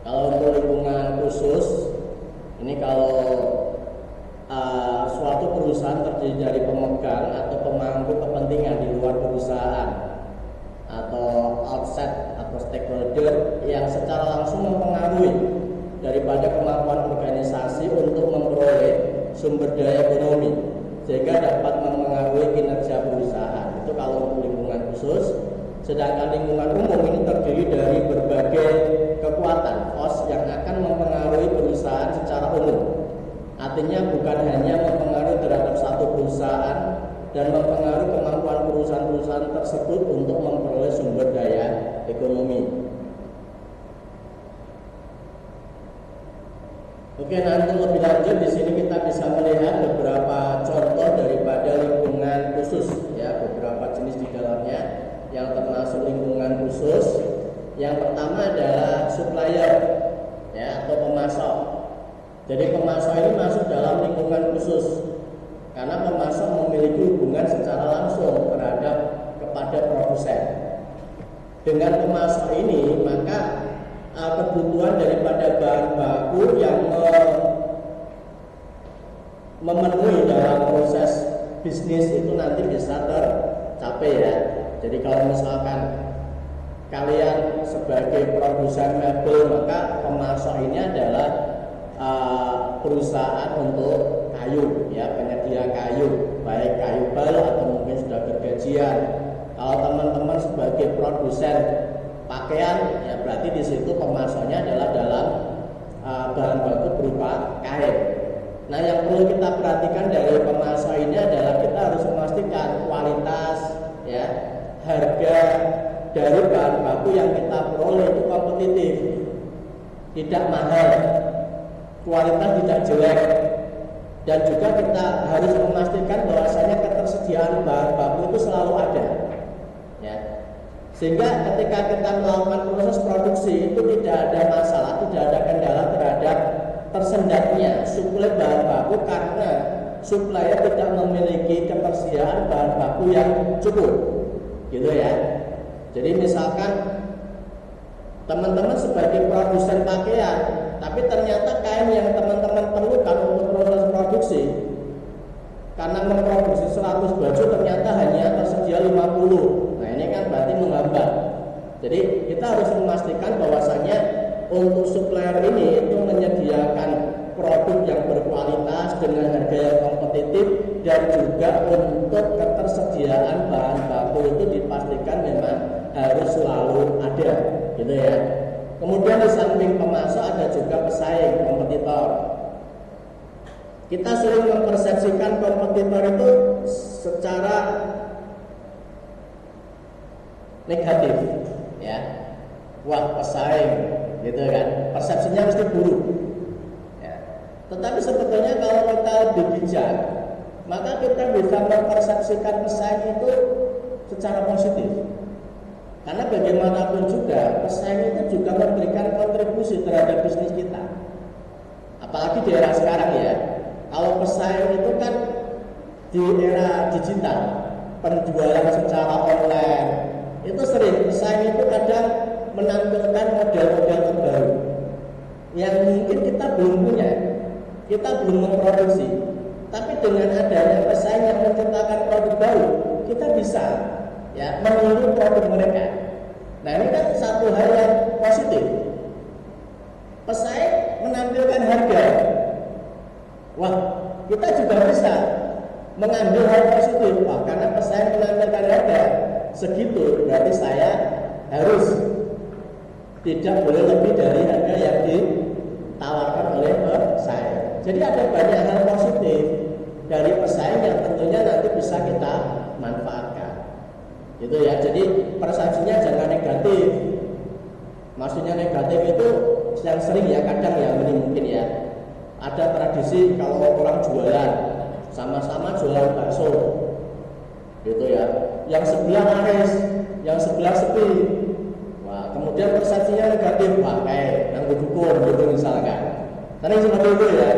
Kalau untuk lingkungan khusus, ini kalau suatu perusahaan terdiri dari pemegang atau pemangku kepentingan di luar perusahaan atau outside atau stakeholder yang secara langsung mempengaruhi daripada kemampuan organisasi untuk memperoleh sumber daya ekonomi sehingga dapat mempengaruhi kinerja perusahaan. Itu kalau untuk lingkungan khusus. Sedangkan lingkungan umum ini terdiri dari berbagai kekuatan force yang akan mempengaruhi perusahaan secara umum. Artinya bukan hanya mempengaruhi terhadap satu perusahaan dan mempengaruhi kemampuan perusahaan-perusahaan tersebut untuk memperoleh sumber daya ekonomi. Oke, nanti lebih lanjut di sini kita bisa melihat beberapa contoh daripada lingkungan khusus, ya, beberapa jenis di dalamnya yang termasuk lingkungan khusus. Yang pertama adalah supplier, ya, atau pemasok. Jadi pemasok ini masuk dalam lingkungan khusus karena pemasok memiliki hubungan secara langsung terhadap kepada produsen. Dengan pemasok ini maka kebutuhan daripada bahan baku yang memenuhi dalam proses bisnis itu nanti bisa tercapai, ya. Jadi kalau misalkan kalian sebagai produsen mebel, maka pemasok ini adalah perusahaan untuk kayu, ya, penyedia kayu, baik kayu bal atau mungkin sudah bergajian. Kalau teman-teman sebagai produsen pakaian, ya berarti di situ pemasoknya adalah dalam bahan baku berupa kain. Nah, yang perlu kita perhatikan dari pemasok ini adalah kita harus memastikan kualitas, ya, harga dari bahan baku yang kita peroleh itu kompetitif, tidak mahal, kualitas tidak jelek, dan juga kita harus memastikan bahwasanya ketersediaan bahan baku itu selalu ada, ya. Sehingga ketika kita melakukan proses produksi itu tidak ada masalah, tidak ada kendala terhadap tersendatnya suplai bahan baku karena supplier tidak memiliki ketersediaan bahan baku yang cukup, gitu ya. Jadi misalkan teman-teman sebagai produsen pakaian, tapi ternyata kain yang teman-teman perlukan untuk proses produksi, karena memproduksi 100 baju ternyata hanya tersedia 50. Nah, ini kan berarti menghambat. Jadi kita harus memastikan bahwasanya untuk supplier ini itu menyediakan produk yang berkualitas dengan harga yang kompetitif, dan juga untuk ketersediaan bahan baku itu dipastikan memang harus selalu ada, gitu ya. Kemudian di samping pemasok ada juga pesaing, kompetitor. Kita sering mempersepsikan kompetitor itu secara negatif, ya. Wah, pesaing, gitu kan. Persepsinya mesti buruk. Ya. Tetapi sebetulnya kalau kita lebih bijak, maka kita bisa mempersepsikan pesaing itu secara positif. Karena bagaimanapun juga pesaing itu juga memberikan kontribusi terhadap bisnis kita. Apalagi di era sekarang, ya. Kalau pesaing itu kan di era digital, penjualan secara online, itu sering pesaing itu kadang menampilkan model-model terbaru yang mungkin kita belum punya, kita belum memproduksi. Tapi dengan adanya pesaing yang menciptakan produk baru, kita bisa, ya, meniru produk mereka. Nah, ini kan satu hal yang positif. Pesaing menampilkan harga. Wah, kita juga bisa mengambil hal positif. Wah, karena pesaing menampilkan harga segitu, berarti saya harus tidak boleh lebih dari harga yang ditawarkan oleh pesaing. Jadi ada banyak hal positif dari pesaing yang tentunya nanti bisa kita manfaatkan, gitu ya. Jadi persepsinya jangan negatif. Maksudnya negatif itu yang sering, ya, kadang ya mungkin ya ada tradisi kalau orang jualan sama-sama jualan bakso, gitu ya. Yang sebelah laris, yang sebelah sepi. Wah, kemudian persepsinya negatif, wah kayak yang dukun, gitu misalkan. Karena seperti itu, ya.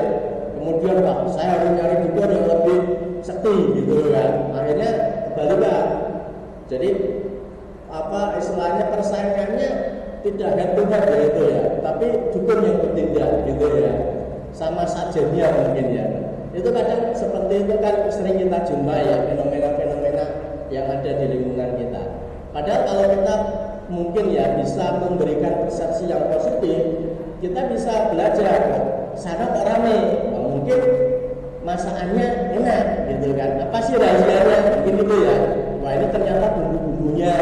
Kemudian Pak, saya harus nyari dukun yang lebih sekti, gitu kan. Akhirnya kebalikan. Jadi apa istilahnya, persaingannya tidak head to head, itu ya, tapi dukun yang bertindak, gitu ya. Sama sajanya mungkin, ya. Itu kadang seperti itu kan sering kita jumpai, ya, fenomena-fenomena yang ada di lingkungan kita. Padahal kalau kita mungkin, ya, bisa memberikan persepsi yang positif, kita bisa belajar. Sana kok rame, mungkin masakannya enak, gitu kan. Apa sih rahasianya? Mungkin gitu, ya. Wah, ini ternyata bumbu-bumbunya,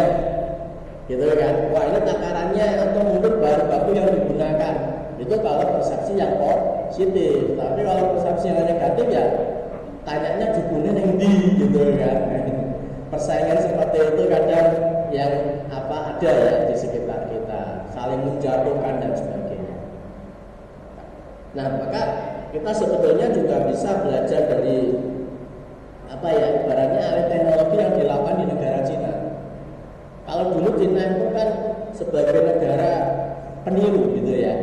gitu kan. Wah, ini takarannya atau mungkin bahan baku yang digunakan. Itu kalau persepsi yang positif. Tapi kalau persepsi yang negatif, ya tanyanya dukunnya yang di, gitu kan. Persaingan seperti itu kadang yang ada, ya, di sekitar kita, saling menjatuhkan dan sebagainya. Nah, maka kita sebetulnya juga bisa belajar dari ibaratnya alih teknologi yang dilakukan di negara Cina. Kalau dulu Cina itu kan sebagai negara peniru, gitu ya.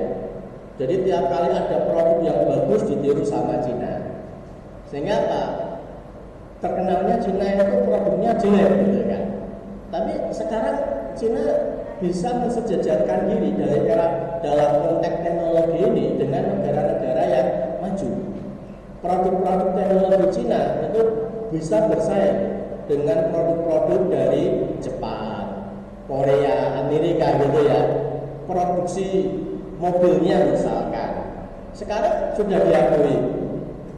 Jadi tiap kali ada produk yang bagus ditiru sama Cina. Sehingga apa? Terkenalnya Cina itu produknya jelek, gitu kan. Tapi sekarang Cina bisa mensejajarkan diri dari era dalam konteks teknologi ini dengan negara-negara yang maju. Produk-produk teknologi Cina itu bisa bersaing dengan produk-produk dari Jepang, Korea, Amerika gitu ya, produksi mobilnya misalkan sekarang sudah diakui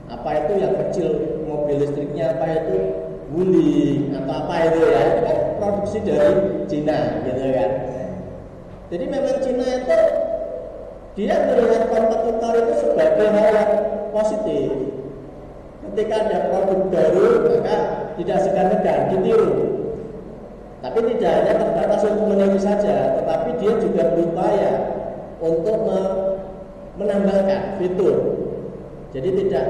apa itu yang kecil mobil listriknya apa itu Wuling atau apa itu ya, itu kan produksi dari Cina gitu kan. Jadi memang Cina itu dia melihat kompetitor itu sebagai hal yang positif. Ketika ada produk baru maka tidak segan-segan ditiru. Tapi tidak hanya terbatas untuk meniru saja, tetapi dia juga berupaya untuk menambahkan fitur. Jadi tidak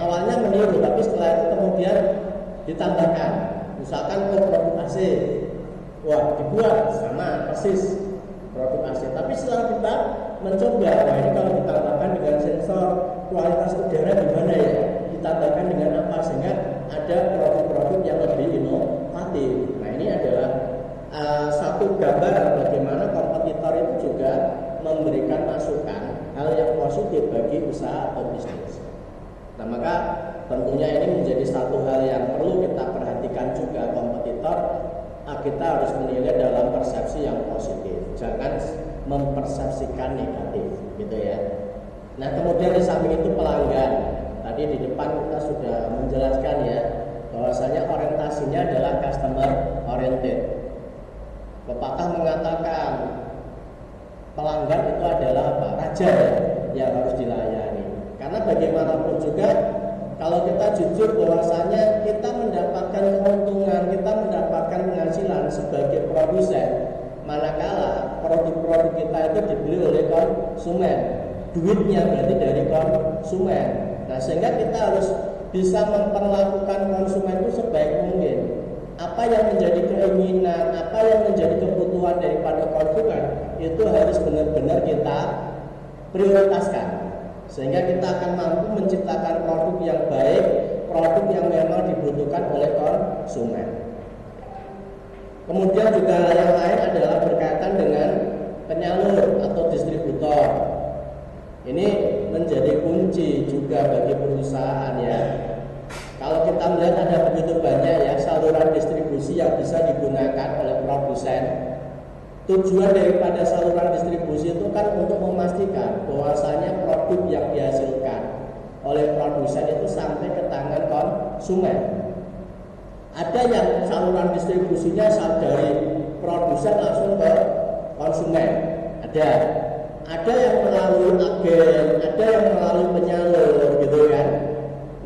awalnya meniru, tapi setelah itu kemudian ditambahkan. Misalkan produk AC, wah dibuat sama persis produk AC. Tapi setelah kita mencoba, wah ini kalau ditambahkan dengan sensor kualitas udara gimana ya? Ditambahkan dengan apa sehingga ada produk-produk yang lebih inovatif. Nah ini adalah satu gambaran bagaimana kompetitor itu juga memberikan masukan hal yang positif bagi usaha atau bisnis. Nah maka tentunya ini menjadi satu hal yang perlu kita perhatikan juga kompetitor. Kita harus menilai dalam persepsi yang positif, jangan mempersepsikan negatif, gitu ya. Nah kemudian di samping itu pelanggan. Tadi di depan kita sudah menjelaskan ya bahwasanya orientasinya adalah customer oriented. Pepatah mengatakan pelanggan itu adalah apa? Raja yang harus dilayani. Karena bagaimanapun juga kalau kita jujur bahwasanya kita mendapatkan keuntungan, kita mendapatkan penghasilan sebagai produsen, manakala produk-produk kita itu dibeli oleh konsumen, duitnya berarti dari konsumen. Nah sehingga kita harus bisa memperlakukan konsumen itu sebaik mungkin. Apa yang menjadi keinginan, apa yang menjadi kebutuhan daripada konsumen itu harus benar-benar kita prioritaskan, sehingga kita akan mampu menciptakan produk yang baik, produk yang memang dibutuhkan oleh konsumen. Kemudian juga yang lain adalah berkaitan dengan penyalur atau distributor. Ini menjadi kunci juga bagi perusahaan ya. Kalau kita melihat ada begitu banyak ya saluran distribusi yang bisa digunakan oleh produsen. Tujuan daripada saluran distribusi itu kan untuk memastikan bahwasanya produk yang dihasilkan oleh produsen itu sampai ke tangan konsumen. Ada yang saluran distribusinya dari produsen langsung ke konsumen. Ada yang melalui agen, ada yang melalui penyalur gitu kan.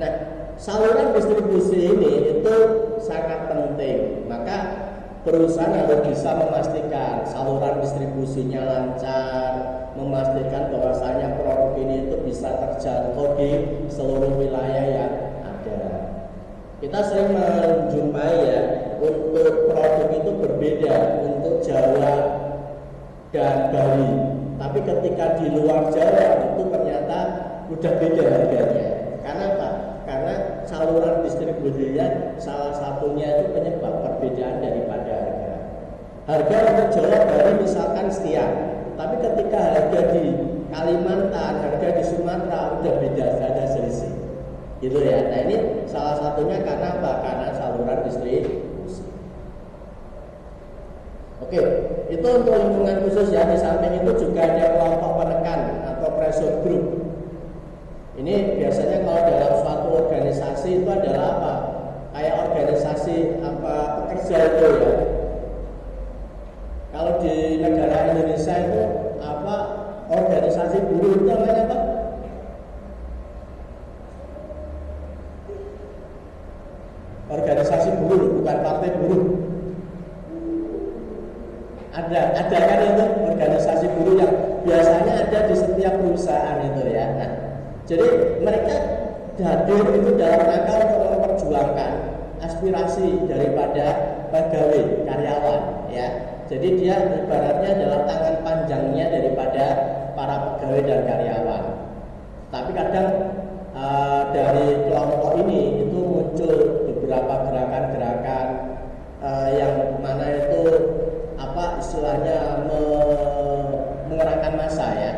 Nah, saluran distribusi ini itu sangat penting. Maka perusahaan harus bisa memastikan saluran distribusinya lancar, memastikan bahwasanya produk ini itu bisa terjangkau di seluruh wilayah yang ada. Kita sering menjumpai ya, untuk produk itu berbeda untuk Jawa dan Bali. Tapi ketika di luar Jawa itu ternyata udah beda harganya. Karena apa? Karena saluran distribusinya salah satunya itu penyebab perbedaan daripada harga. Harga untuk Jawa Bali misalkan sekian, tapi ketika harga di Kalimantan, harga di Sumatera udah beda, ada selisih. Gitu ya. Nah ini salah satunya karena apa? Karena saluran distribusi. Oke, itu untuk lingkungan khusus ya. Di samping itu juga ada kelompok penekan atau pressure group. Ini biasanya kalau dalam suatu organisasi itu adalah apa? Kayak organisasi apa pekerja itu ya. Kalau di negara Indonesia itu apa organisasi buruh itu namanya apa? Organisasi buruh, bukan partai buruh. Ada kan itu organisasi buruh yang biasanya ada di setiap perusahaan itu ya. Nah, jadi mereka hadir itu dalam rangka untuk memperjuangkan aspirasi daripada pegawai karyawan ya. Jadi dia ibaratnya adalah tangan panjangnya daripada para pegawai dan karyawan. Tapi kadang dari kelompok ini itu muncul beberapa gerakan-gerakan yang mana itu apa istilahnya mengerahkan massa ya,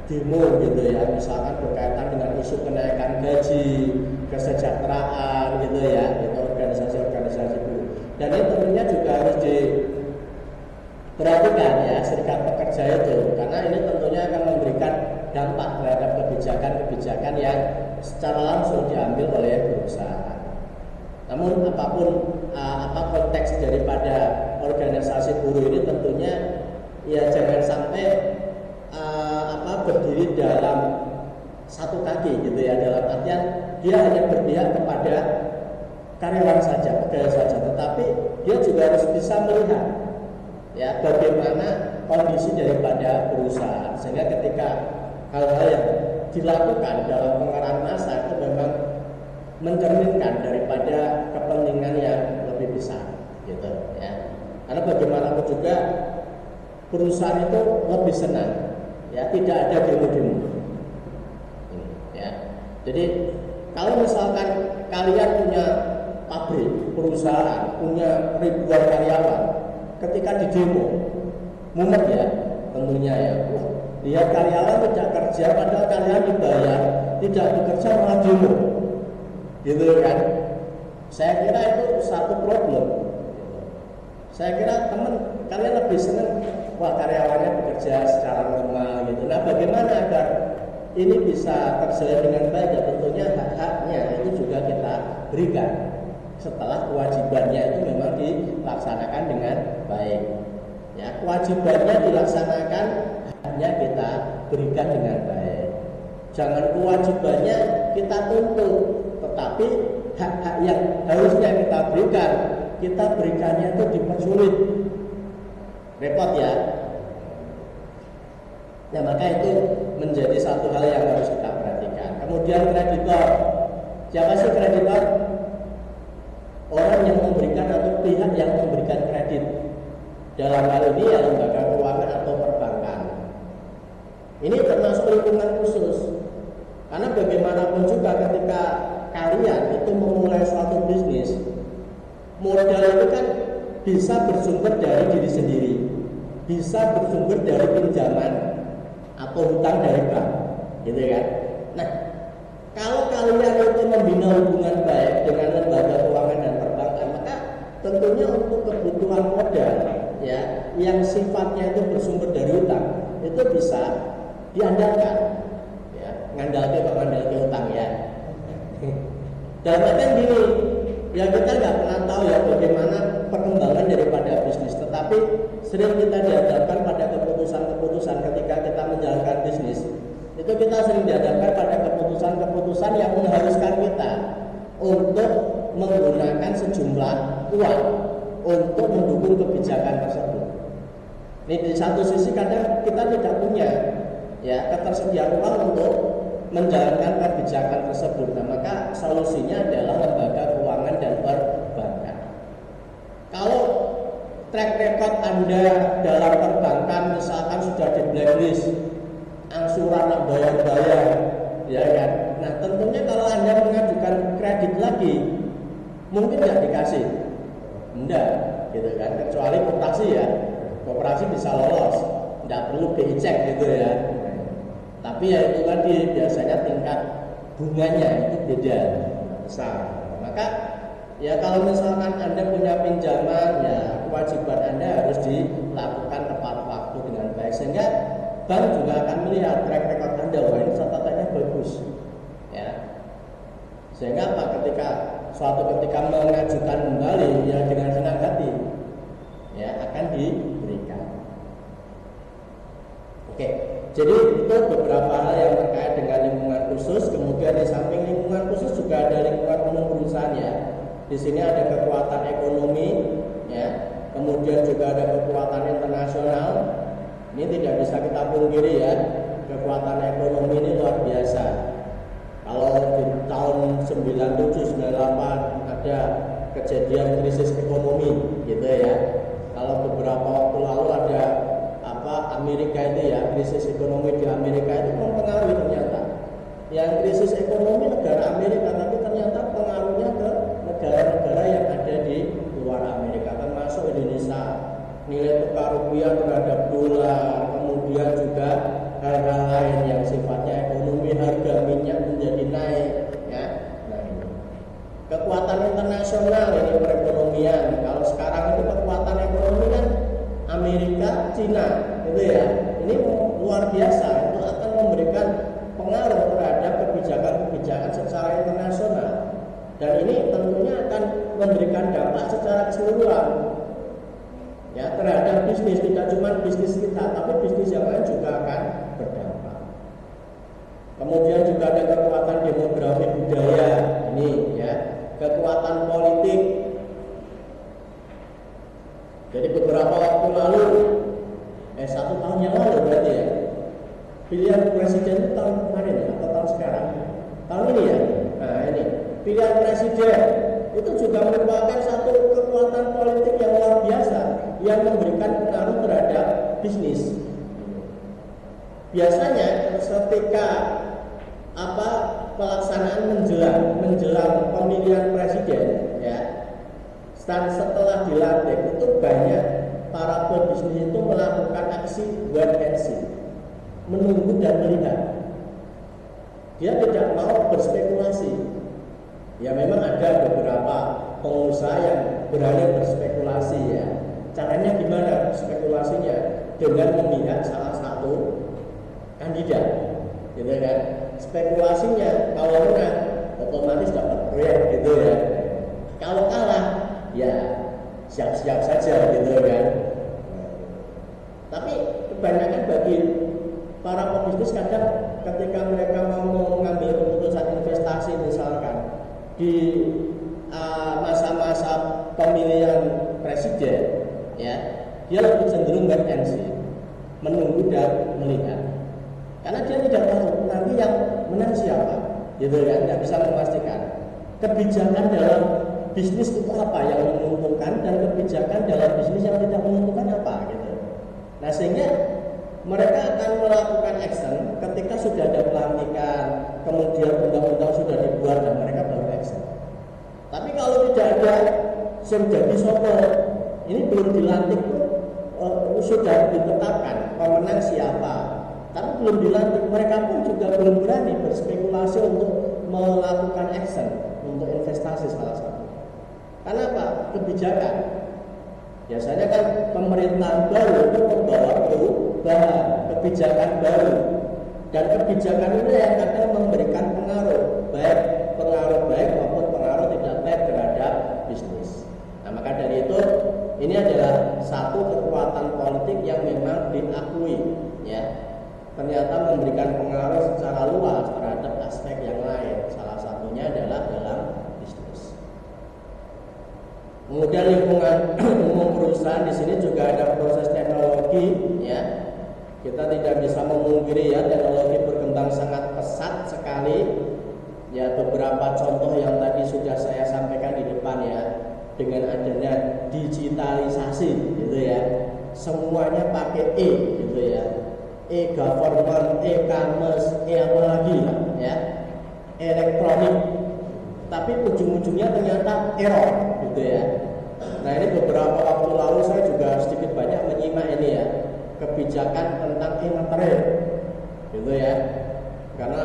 demo gitu ya, misalkan berkaitan dengan isu kenaikan gaji, kesejahteraan gitu ya, itu organisasi-organisasi buruh. Dan ini tentunya juga harus Perhatikan ya serikat pekerja itu, karena ini tentunya akan memberikan dampak terhadap kebijakan-kebijakan yang secara langsung diambil oleh perusahaan. Namun apapun konteks daripada organisasi buruh ini tentunya ya jangan sampai berdiri dalam satu kaki gitu ya, dalam artian dia hanya berpihak kepada karyawan saja, pegawai saja, tetapi dia juga harus bisa melihat ya bagaimana kondisi daripada perusahaan, sehingga ketika hal-hal yang dilakukan dalam pengarahan massa itu memang mencerminkan daripada kepentingan yang lebih besar gitu ya. Karena bagaimanapun juga perusahaan itu lebih senang ya tidak ada demo-demo ya. Jadi kalau misalkan kalian punya pabrik, perusahaan, punya ribuan karyawan, ketika di demo mumet ya tentunya ya. Lihat karyawan tidak kerja padahal kalian dibayar, tidak bekerja malah demo gitu kan. Saya kira itu satu problem. Saya kira teman kalian lebih senang wah karyawannya bekerja secara normal gitu. Nah bagaimana agar ini bisa terjalin dengan baik? Ya tentunya hak-haknya itu juga kita berikan setelah kewajibannya itu memang dilaksanakan dengan baik ya. Kewajibannya dilaksanakan, haknya kita berikan dengan baik. Jangan kewajibannya kita tuntut, tetapi hak-hak yang harusnya kita berikan, kita berikannya itu dipersulit, repot ya. Ya maka itu menjadi satu hal yang harus kita perhatikan. Kemudian kreditor, siapa sih kreditor? Orang yang memberikan atau pihak yang memberikan kredit. Dalam hal ini ya lembaga keuangan atau perbankan. Ini termasuk lingkungan khusus. Karena bagaimanapun juga ketika kalian itu memulai suatu bisnis, modal itu kan bisa bersumber dari diri sendiri, bisa bersumber dari pinjaman atau hutang dari bank, gitu kan. Nah, kalau kalian itu membina hubungan baik dengan lembaga keuangan dan perbankan, maka tentunya untuk kebutuhan modal ya yang sifatnya itu bersumber dari hutang itu bisa diandalkan. Ngandalke hutang ya. Dan bahkan gini, ya kita nggak pernah tahu ya bagaimana perkembangan daripada bisnis, tetapi sering kita dihadapkan pada keputusan-keputusan ketika kita menjalankan bisnis. Itu kita sering dihadapkan pada keputusan-keputusan yang mengharuskan kita untuk menggunakan sejumlah uang untuk mendukung kebijakan tersebut. Ini di satu sisi kadang kita tidak punya ya ketersediaan uang untuk menjalankan kebijakan tersebut. Nah, maka solusinya adalah lembaga keuangan dan perbankan. Kalau track record Anda dalam perbankan misalkan sudah di blacklist, angsuran bayar-bayar, ya kan? Nah, tentunya kalau Anda mengajukan kredit lagi, mungkin nggak dikasih, enggak, gitu kan? Kecuali koperasi bisa lolos, nggak perlu BI cek gitu ya. Tapi ya itu tadi biasanya tingkat bunganya itu beda besar. Maka ya kalau misalkan Anda punya pinjaman, ya kewajiban Anda harus dilakukan tepat waktu dengan baik, sehingga bank juga akan melihat track record Anda, wah ini catatannya bagus ya. Sehingga suatu ketika mengajukan kembali ya dengan senang hati ya akan diberikan. Oke, jadi itu beberapa hal yang terkait dengan lingkungan khusus. Kemudian di samping lingkungan khusus juga ada lingkungan umum perusahaan ya. Di sini ada kekuatan ekonomi ya, kemudian juga ada kekuatan internasional. Ini tidak bisa kita pungkiri ya, kekuatan ekonomi ini luar biasa. Kalau di tahun 97, 98 ada kejadian krisis ekonomi gitu ya. Kalau beberapa waktu lalu ada Amerika itu ya, krisis ekonomi di Amerika itu mempengaruhi ternyata. Yang krisis ekonomi negara Amerika, tapi ternyata pengaruhnya ke negara-negara yang ada di luar Amerika, termasuk Indonesia. Nilai tukar rupiah terhadap dolar, kemudian juga hal-hal lain yang sifatnya ekonomi, harga minyak menjadi naik ya. Nah ini kekuatan internasional ini perekonomian. Kalau sekarang itu kekuatan ekonomi kan Amerika Cina itu ya, ini luar biasa, itu akan memberikan pengaruh terhadap kebijakan-kebijakan secara internasional, dan ini tentunya akan memberikan dampak secara keseluruhan ya terhadap bisnis, tidak cuma bisnis kita tapi bisnis yang lain juga akan berdampak. Kemudian juga ada kekuatan demografi budaya ini ya, kekuatan politik. Jadi beberapa waktu lalu 1 tahun yang lalu berarti ya, pilihan presiden itu tahun kemarin ya, atau tahun sekarang? Tahun ini ya. Nah ini pilihan presiden itu juga merupakan satu kekuatan politik yang luar biasa yang memberikan pengaruh terhadap bisnis. Biasanya ketika pelaksanaan menjelang pemilihan presiden ya, dan setelah dilantik itu banyak para pebisnis itu melakukan aksi wait and see, menunggu dan melihat. Dia tidak mau berspekulasi. Ya memang ada beberapa pengusaha yang berani berspekulasi ya. Caranya gimana spekulasinya? Dengan memihak salah satu kandidat, gitu kan? Spekulasinya kalau menang otomatis dapat proyek gitu ya. Kalau kalah ya siap-siap saja gitu kan. Tapi kebanyakan bagi para pebisnis kadang ketika mereka mau mengambil keputusan investasi misalkan di masa-masa pemilihan presiden ya, dia lebih cenderung wait and see, menunggu dan melihat, karena dia tidak tahu nanti yang menang siapa, gitu kan, tidak bisa memastikan kebijakan dalam bisnis itu apa yang menguntungkan dan kebijakan dalam bisnis yang tidak menguntungkan apa gitu. Nah sehingga mereka akan melakukan action ketika sudah ada pelantikan, kemudian undang-undang sudah dibuat dan mereka baru action. Tapi kalau tidak ada jadi sopo, ini belum dilantik pun sudah ditetapkan pemenang siapa, tapi belum dilantik, mereka pun juga belum berani berspekulasi untuk melakukan action untuk investasi salah satu. Karena apa? Kebijakan. Biasanya kan pemerintahan baru itu membawa perubahan, kebijakan baru, dan kebijakan ini yang akan memberikan pengaruh baik maupun pengaruh tidak baik terhadap bisnis. Nah maka dari itu ini adalah satu kekuatan politik yang memang diakui ya, ternyata memberikan pengaruh secara luas terhadap aspek yang lain. Salah satunya adalah dalam bisnis. Kemudian lingkungan umum perusahaan, di sini juga ada proses teknologi ya. Kita tidak bisa memungkiri ya, teknologi berkembang sangat pesat sekali. Ya beberapa contoh yang tadi sudah saya sampaikan di depan ya, dengan adanya digitalisasi gitu ya, semuanya pakai gitu ya, e-government, e-commerce, apa lagi ya, elektronik, tapi ujung-ujungnya ternyata error gitu ya. Nah ini beberapa waktu lalu saya juga sedikit banyak menyimak ini ya, kebijakan tentang e-materai gitu ya, karena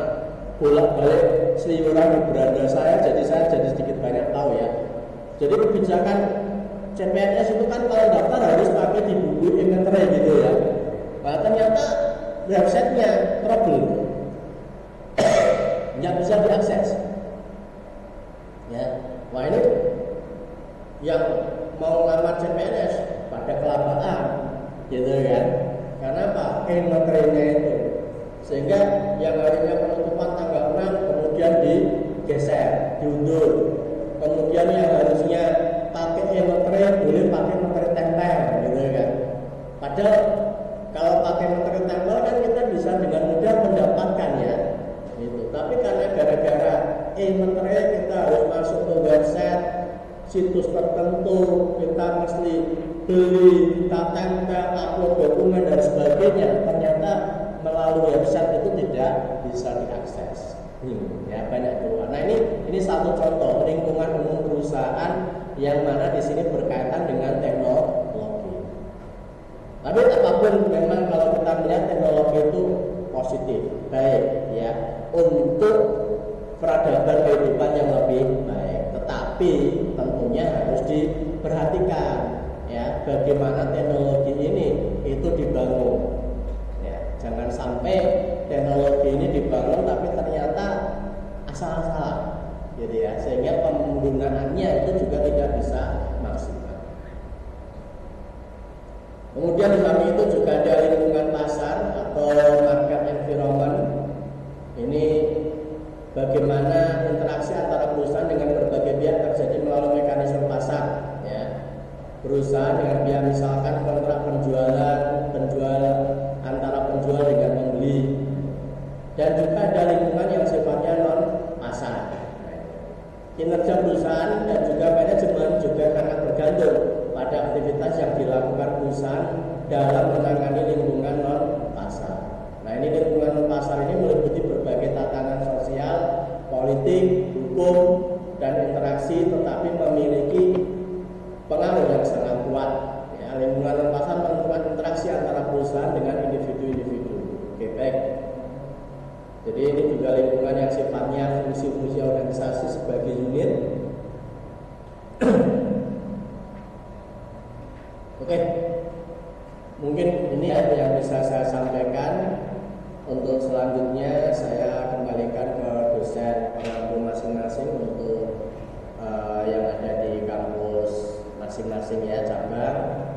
bolak-balik seliuran di beranda saya, jadi saya sedikit banyak tahu ya. Jadi kebijakan CPNS itu kan kalau daftar harus pakai di buku e-materai gitu ya. Nah ternyata websitenya trouble, nggak bisa diakses ya. Wah ini yang mau ngelamar CPNS pada kelabakan gitu kan, karena apa? E-materainya itu, sehingga yang harinya penutupan tanggal 6 kemudian digeser, diundur. Kemudian yang harusnya pakai e-materai boleh pakai materai tempel gitu kan. Padahal kalau pakai materai tempel kan kita bisa dengan mudah mendapatkan ya gitu. Tapi karena gara-gara e-materai kita harus masuk ke website situs tertentu, kita mesti beli, kita tempel, upload dokumen dan sebagainya, ternyata melalui website itu tidak bisa diakses. Ya banyak tuh. Nah ini satu contoh lingkungan umum perusahaan yang mana di sini berkaitan dengan teknologi. Tapi apapun memang kalau kita melihat teknologi itu positif, baik ya, untuk peradaban kehidupan yang lebih baik. Tetapi tentunya harus diperhatikan ya bagaimana teknologi ini itu dibangun. Ya, jangan sampai teknologi ini dibangun tapi ternyata asal-asalan, gitu ya, sehingga penggunaannya itu juga tidak bisa maksimal. Kemudian di kami itu juga ada lingkungan pasar atau market environment. Ini bagaimana interaksi antara perusahaan dengan berbagai pihak terjadi melalui mekanisme pasar, ya. Perusahaan dengan pihak misalkan kontrak penjual antara penjual dengan pembeli, dan juga ada lingkungan yang sifatnya non pasar. Kinerja perusahaan dan juga manajemen juga sangat bergantung pada aktivitas yang dilakukan perusahaan dalam menangani lingkungan non pasar. Nah, ini lingkungan non pasar ini meliputi berbagai tatanan sosial, politik, hukum, dan interaksi, tetapi memiliki pengaruh yang sangat kuat. Ya, lingkungan non pasar menentukan interaksi antara perusahaan dengan individu-individu. Oke, baik. Jadi ini juga lingkungan yang sifatnya fungsi-fungsi organisasi sebagai unit. Oke, mungkin ini yang bisa saya sampaikan. Untuk selanjutnya saya kembalikan ke dosen pengampu masing-masing untuk yang ada di kampus masing-masing ya, cabang.